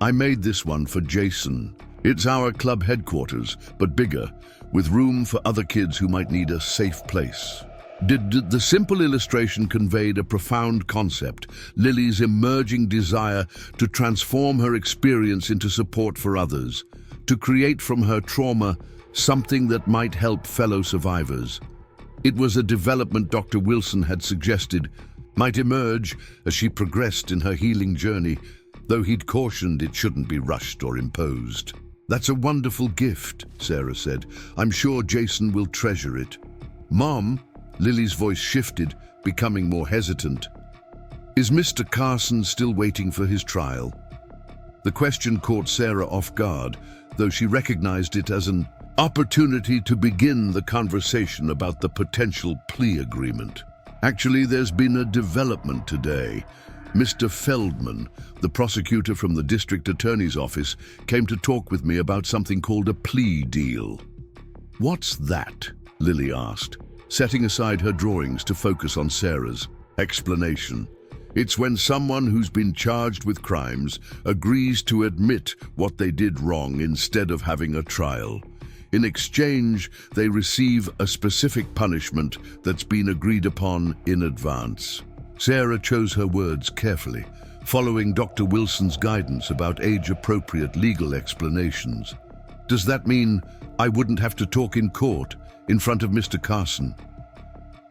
I made this one for Jason. It's our club headquarters, but bigger, with room for other kids who might need a safe place. The simple illustration conveyed a profound concept, Lily's emerging desire to transform her experience into support for others, to create from her trauma something that might help fellow survivors. It was a development Dr. Wilson had suggested might emerge as she progressed in her healing journey, though he'd cautioned it shouldn't be rushed or imposed. That's a wonderful gift, Sarah said. I'm sure Jason will treasure it. Mom, Lily's voice shifted, becoming more hesitant. Is Mr. Carson still waiting for his trial? The question caught Sarah off guard, though she recognized it as an opportunity to begin the conversation about the potential plea agreement. Actually, there's been a development today. Mr. Feldman, the prosecutor from the district attorney's office, came to talk with me about something called a plea deal. What's that? Lily asked, setting aside her drawings to focus on Sarah's explanation. It's when someone who's been charged with crimes agrees to admit what they did wrong instead of having a trial. In exchange, they receive a specific punishment that's been agreed upon in advance. Sarah chose her words carefully, following Dr. Wilson's guidance about age-appropriate legal explanations. Does that mean I wouldn't have to talk in court in front of Mr. Carson?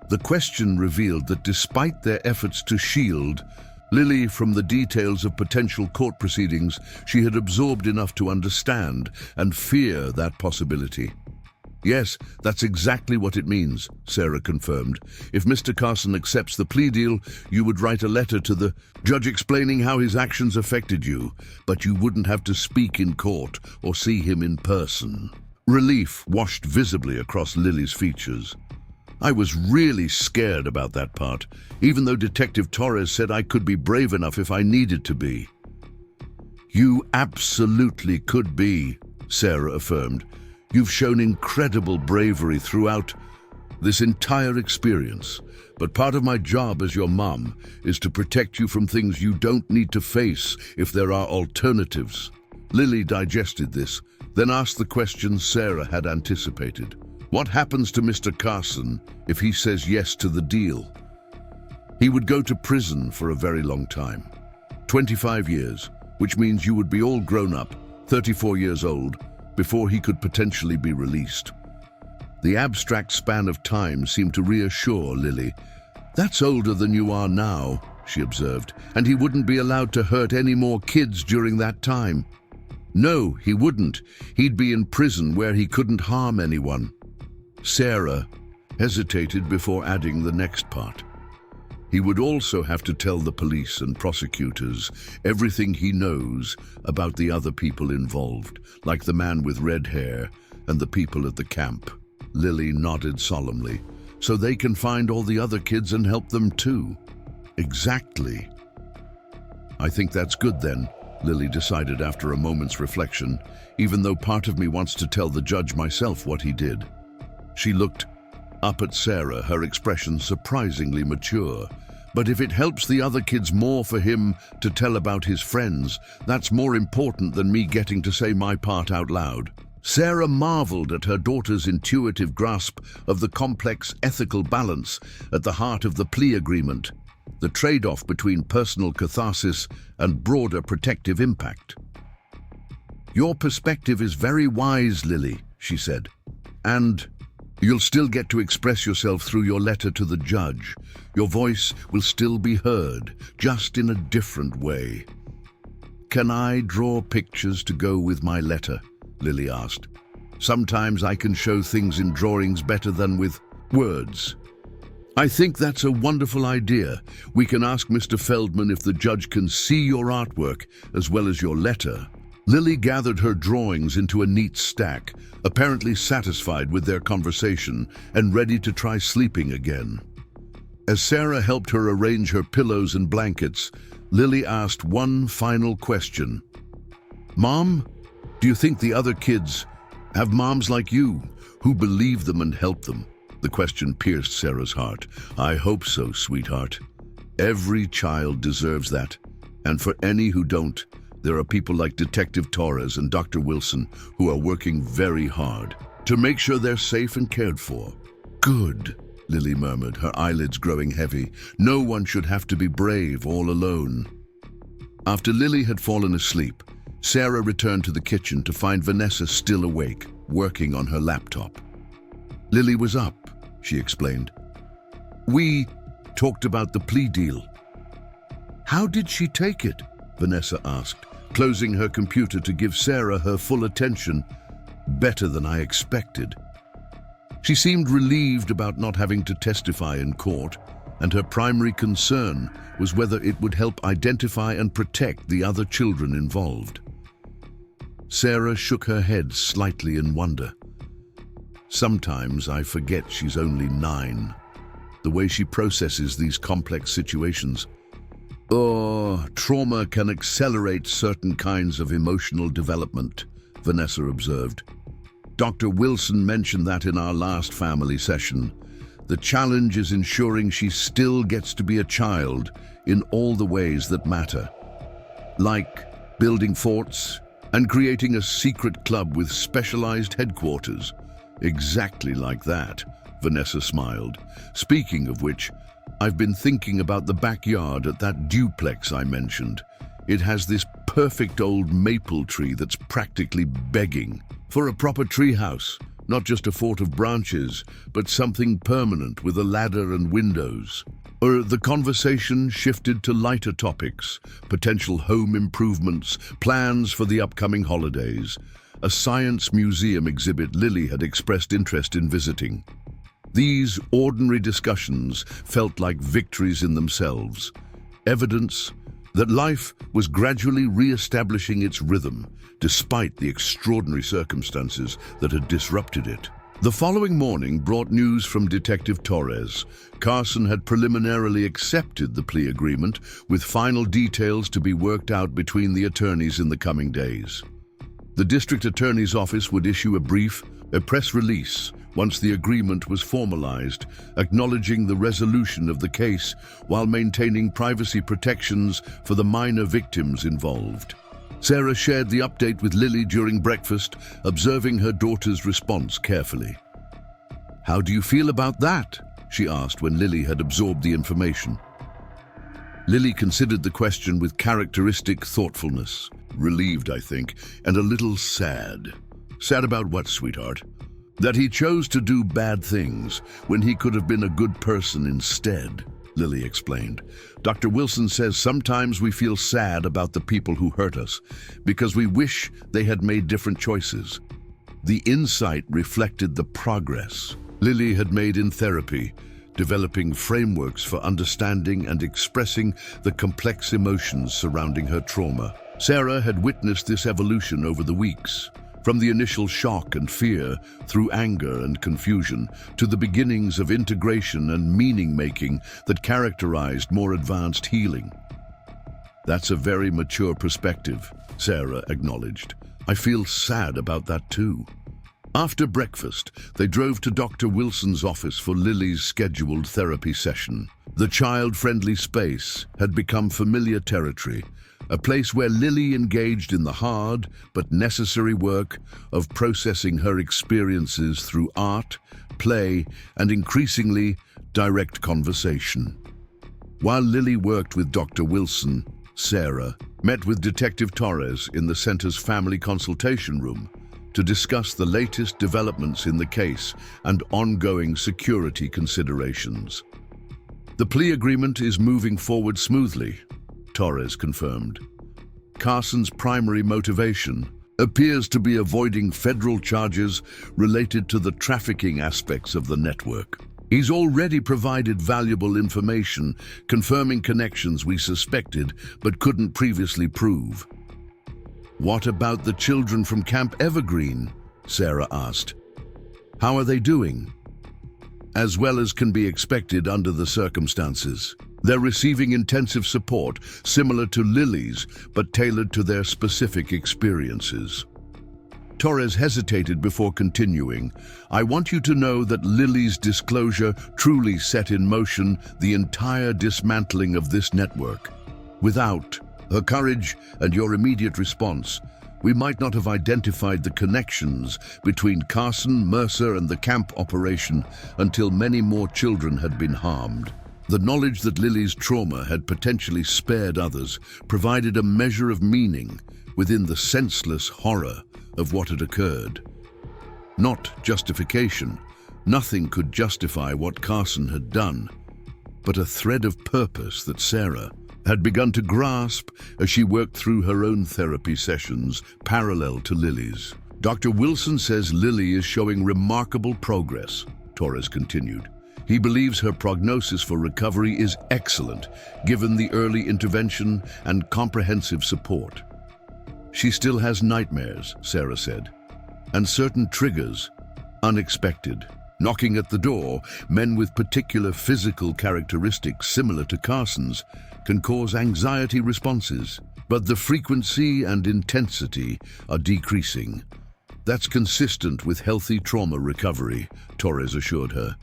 The question revealed that despite their efforts to shield Lily from the details of potential court proceedings, she had absorbed enough to understand and fear that possibility. Yes, that's exactly what it means, Sarah confirmed. If Mr. Carson accepts the plea deal, you would write a letter to the judge explaining how his actions affected you, but you wouldn't have to speak in court or see him in person. Relief washed visibly across Lily's features. I was really scared about that part, even though Detective Torres said I could be brave enough if I needed to be. You absolutely could be, Sarah affirmed. You've shown incredible bravery throughout this entire experience. But part of my job as your mom is to protect you from things you don't need to face if there are alternatives. Lily digested this, then asked the question Sarah had anticipated. What happens to Mr. Carson if he says yes to the deal? He would go to prison for a very long time. 25 years, which means you would be all grown up, 34 years old, before he could potentially be released. The abstract span of time seemed to reassure Lily. That's older than you are now, she observed, and he wouldn't be allowed to hurt any more kids during that time. No, he wouldn't. He'd be in prison where he couldn't harm anyone. Sarah hesitated before adding the next part. He would also have to tell the police and prosecutors everything he knows about the other people involved, like the man with red hair and the people at the camp. Lily nodded solemnly. So they can find all the other kids and help them too. Exactly. I think that's good then, Lily decided after a moment's reflection, even though part of me wants to tell the judge myself what he did. She looked up at Sarah, her expression surprisingly mature. But if it helps the other kids more for him to tell about his friends, that's more important than me getting to say my part out loud. Sarah marveled at her daughter's intuitive grasp of the complex ethical balance at the heart of the plea agreement, the trade-off between personal catharsis and broader protective impact. Your perspective is very wise, Lily, she said, and you'll still get to express yourself through your letter to the judge. Your voice will still be heard, just in a different way. Can I draw pictures to go with my letter? Lily asked. Sometimes I can show things in drawings better than with words. I think that's a wonderful idea. We can ask Mr. Feldman if the judge can see your artwork as well as your letter. Lily gathered her drawings into a neat stack, apparently satisfied with their conversation and ready to try sleeping again. As Sarah helped her arrange her pillows and blankets, Lily asked one final question. Mom, do you think the other kids have moms like you who believe them and help them? The question pierced Sarah's heart. I hope so, sweetheart. Every child deserves that. And for any who don't, there are people like Detective Torres and Dr. Wilson who are working very hard to make sure they're safe and cared for. Good, Lily murmured, her eyelids growing heavy. No one should have to be brave all alone. After Lily had fallen asleep, Sarah returned to the kitchen to find Vanessa still awake, working on her laptop. Lily was up, she explained. We talked about the plea deal. How did she take it? Vanessa asked, closing her computer to give Sarah her full attention. Better than I expected. She seemed relieved about not having to testify in court, and her primary concern was whether it would help identify and protect the other children involved. Sarah shook her head slightly in wonder. Sometimes I forget she's only 9. The way she processes these complex situations. Trauma can accelerate certain kinds of emotional development, Vanessa observed. Dr. Wilson mentioned that in our last family session. The challenge is ensuring she still gets to be a child in all the ways that matter. Like building forts and creating a secret club with specialized headquarters. Exactly like that, Vanessa smiled. Speaking of which, I've been thinking about the backyard at that duplex I mentioned. It has this perfect old maple tree that's practically begging for a proper treehouse, not just a fort of branches, but something permanent with a ladder and windows. The conversation shifted to lighter topics, potential home improvements, plans for the upcoming holidays, a science museum exhibit Lily had expressed interest in visiting. These ordinary discussions felt like victories in themselves, evidence that life was gradually re-establishing its rhythm, despite the extraordinary circumstances that had disrupted it. The following morning brought news from Detective Torres. Carson had preliminarily accepted the plea agreement, with final details to be worked out between the attorneys in the coming days. The district attorney's office would issue a press release, once the agreement was formalized, acknowledging the resolution of the case while maintaining privacy protections for the minor victims involved. Sarah shared the update with Lily during breakfast, observing her daughter's response carefully. "How do you feel about that?" she asked when Lily had absorbed the information. Lily considered the question with characteristic thoughtfulness. "Relieved, I think, and a little sad." "Sad about what, sweetheart?" "That he chose to do bad things when he could have been a good person instead," Lily explained. "Dr. Wilson says sometimes we feel sad about the people who hurt us because we wish they had made different choices." The insight reflected the progress Lily had made in therapy, developing frameworks for understanding and expressing the complex emotions surrounding her trauma. Sarah had witnessed this evolution over the weeks, from the initial shock and fear, through anger and confusion, to the beginnings of integration and meaning-making that characterized more advanced healing. "That's a very mature perspective," Sarah acknowledged. "I feel sad about that too." After breakfast, they drove to Dr. Wilson's office for Lily's scheduled therapy session. The child-friendly space had become familiar territory, a place where Lily engaged in the hard but necessary work of processing her experiences through art, play, and increasingly direct conversation. While Lily worked with Dr. Wilson, Sarah met with Detective Torres in the center's family consultation room to discuss the latest developments in the case and ongoing security considerations. "The plea agreement is moving forward smoothly," Torres confirmed. "Carson's primary motivation appears to be avoiding federal charges related to the trafficking aspects of the network. He's already provided valuable information confirming connections we suspected but couldn't previously prove." "What about the children from Camp Evergreen?" Sarah asked. "How are they doing?" "As well as can be expected under the circumstances. They're receiving intensive support, similar to Lily's, but tailored to their specific experiences." Torres hesitated before continuing. "I want you to know that Lily's disclosure truly set in motion the entire dismantling of this network. Without her courage and your immediate response, we might not have identified the connections between Carson, Mercer, and the camp operation until many more children had been harmed. The knowledge that Lily's trauma had potentially spared others provided a measure of meaning within the senseless horror of what had occurred. Not justification. Nothing could justify what Carson had done, but a thread of purpose that Sarah had begun to grasp as she worked through her own therapy sessions parallel to Lily's. "Dr. Wilson says Lily is showing remarkable progress," Torres continued. "He believes her prognosis for recovery is excellent, given the early intervention and comprehensive support." "She still has nightmares," Sarah said, "and certain triggers, unexpected. Knocking at the door, men with particular physical characteristics similar to Carson's can cause anxiety responses, but the frequency and intensity are decreasing. That's consistent with healthy trauma recovery," Torres assured her.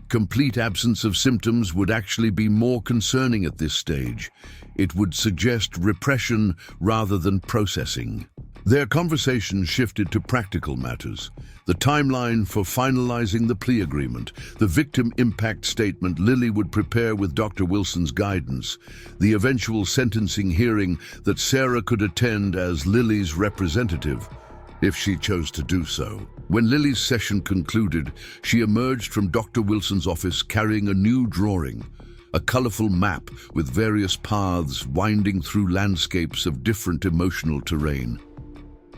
"Complete absence of symptoms would actually be more concerning at this stage. It would suggest repression rather than processing." Their conversation shifted to practical matters: the timeline for finalizing the plea agreement, the victim impact statement Lily would prepare with Dr. Wilson's guidance, the eventual sentencing hearing that Sarah could attend as Lily's representative, if she chose to do so. When Lily's session concluded, she emerged from Dr. Wilson's office carrying a new drawing, a colorful map with various paths winding through landscapes of different emotional terrain.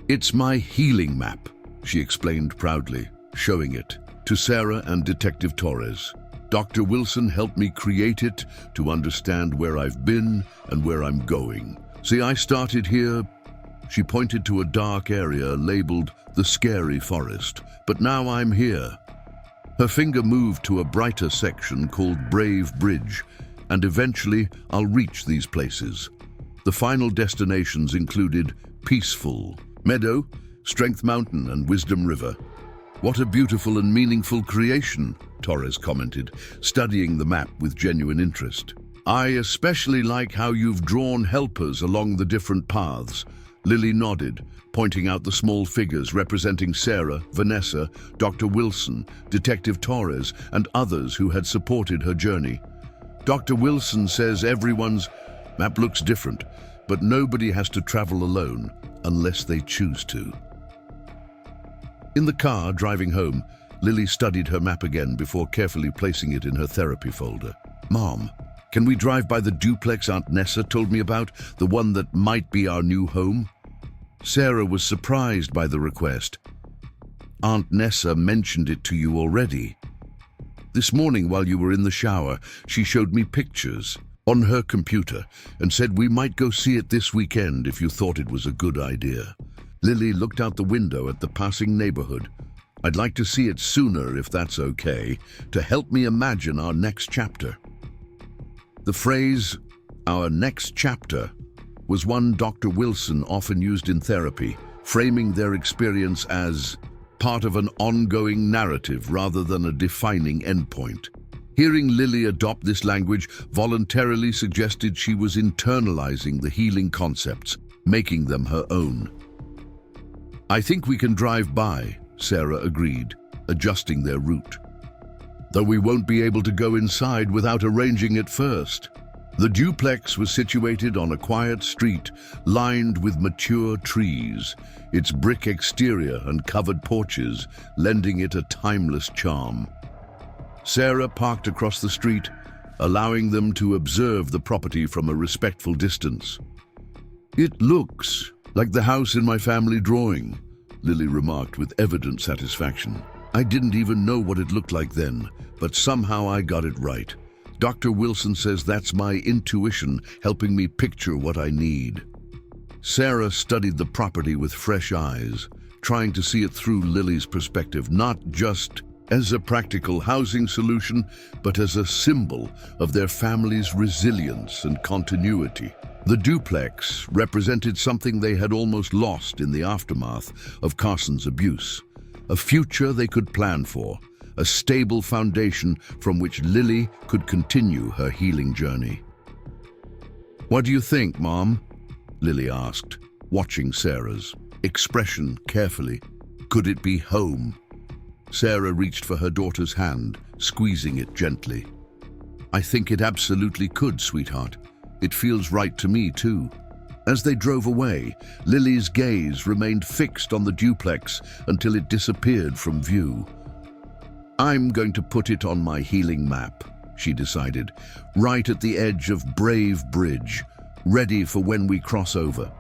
"It's my healing map," she explained proudly, showing it to Sarah and Detective Torres. "Dr. Wilson helped me create it to understand where I've been and where I'm going. See, I started here," she pointed to a dark area labeled the Scary Forest, "but now I'm here, Her finger moved to a brighter section called Brave Bridge, and eventually I'll reach these places. The final destinations included Peaceful, Meadow, Strength Mountain, and Wisdom River. What a beautiful and meaningful creation, Torres commented, studying the map with genuine interest. I especially like how you've drawn helpers along the different paths. Lily nodded, pointing out the small figures representing Sarah, Vanessa, Dr. Wilson, Detective Torres, and others who had supported her journey. Dr. Wilson says everyone's map looks different, but nobody has to travel alone unless they choose to. In the car driving home, Lily studied her map again before carefully placing it in her therapy folder. Mom, can we drive by the duplex Aunt Nessa told me about, the one that might be our new home? Sarah was surprised by the request. Aunt Nessa mentioned it to you already. This morning while you were in the shower, she showed me pictures on her computer and said we might go see it this weekend if you thought it was a good idea. Lily looked out the window at the passing neighborhood. I'd like to see it sooner if that's okay, to help me imagine our next chapter. The phrase, our next chapter, was one Dr. Wilson often used in therapy, framing their experience as part of an ongoing narrative rather than a defining endpoint. Hearing Lily adopt this language voluntarily suggested she was internalizing the healing concepts, making them her own. I think we can drive by, Sarah agreed, adjusting their route. Though we won't be able to go inside without arranging it first. The duplex was situated on a quiet street lined with mature trees, its brick exterior and covered porches lending it a timeless charm. Sarah parked across the street, allowing them to observe the property from a respectful distance. It looks like the house in my family drawing, Lily remarked with evident satisfaction. I didn't even know what it looked like then, but somehow I got it right. Dr. Wilson says that's my intuition helping me picture what I need. Sarah studied the property with fresh eyes, trying to see it through Lily's perspective, not just as a practical housing solution, but as a symbol of their family's resilience and continuity. The duplex represented something they had almost lost in the aftermath of Carson's abuse, a future they could plan for, a stable foundation from which Lily could continue her healing journey. What do you think, Mom? Lily asked, watching Sarah's expression carefully. Could it be home? Sarah reached for her daughter's hand, squeezing it gently. I think it absolutely could, sweetheart. It feels right to me, too. As they drove away, Lily's gaze remained fixed on the duplex until it disappeared from view. I'm going to put it on my healing map, she decided, right at the edge of Brave Bridge, ready for when we cross over.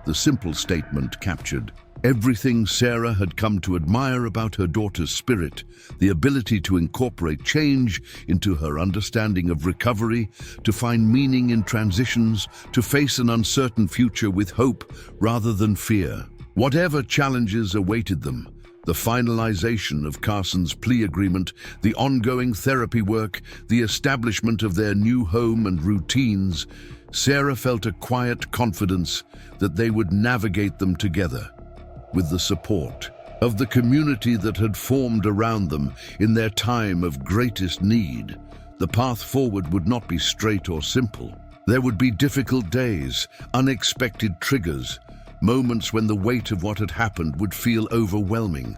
The simple statement captured everything Sarah had come to admire about her daughter's spirit, the ability to incorporate change into her understanding of recovery, to find meaning in transitions, to face an uncertain future with hope rather than fear. Whatever challenges awaited them, the finalization of Carson's plea agreement, the ongoing therapy work, the establishment of their new home and routines, Sarah felt a quiet confidence that they would navigate them together, with the support of the community that had formed around them in their time of greatest need. The path forward would not be straight or simple. There would be difficult days, unexpected triggers, moments when the weight of what had happened would feel overwhelming.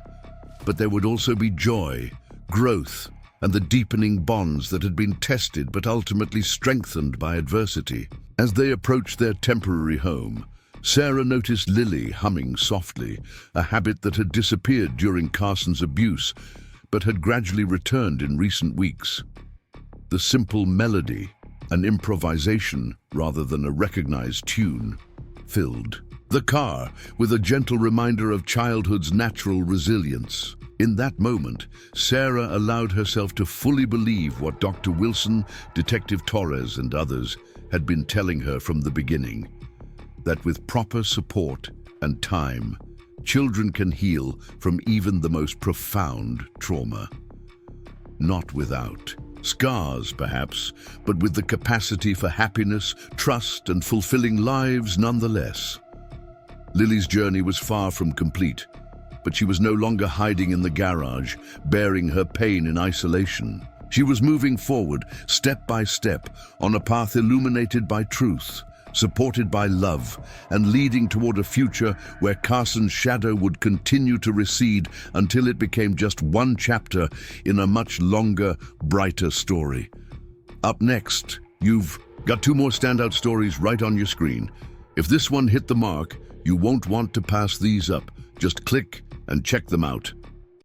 But there would also be joy, growth, and the deepening bonds that had been tested but ultimately strengthened by adversity. As they approached their temporary home, Sarah noticed Lily humming softly, a habit that had disappeared during Carson's abuse, but had gradually returned in recent weeks. The simple melody, an improvisation rather than a recognized tune, filled the car with a gentle reminder of childhood's natural resilience. In that moment, Sarah allowed herself to fully believe what Dr. Wilson, Detective Torres, and others had been telling her from the beginning, that with proper support and time, children can heal from even the most profound trauma. not without. Scars, perhaps, but with the capacity for happiness, trust, and fulfilling lives nonetheless. Lily's journey was far from complete, but she was no longer hiding in the garage, bearing her pain in isolation. She was moving forward, step by step, on a path illuminated by truth, supported by love, and leading toward a future where Carson's shadow would continue to recede until it became just one chapter in a much longer, brighter story. Up next, you've got two more standout stories right on your screen. If this one hit the mark, you won't want to pass these up. Just click and check them out.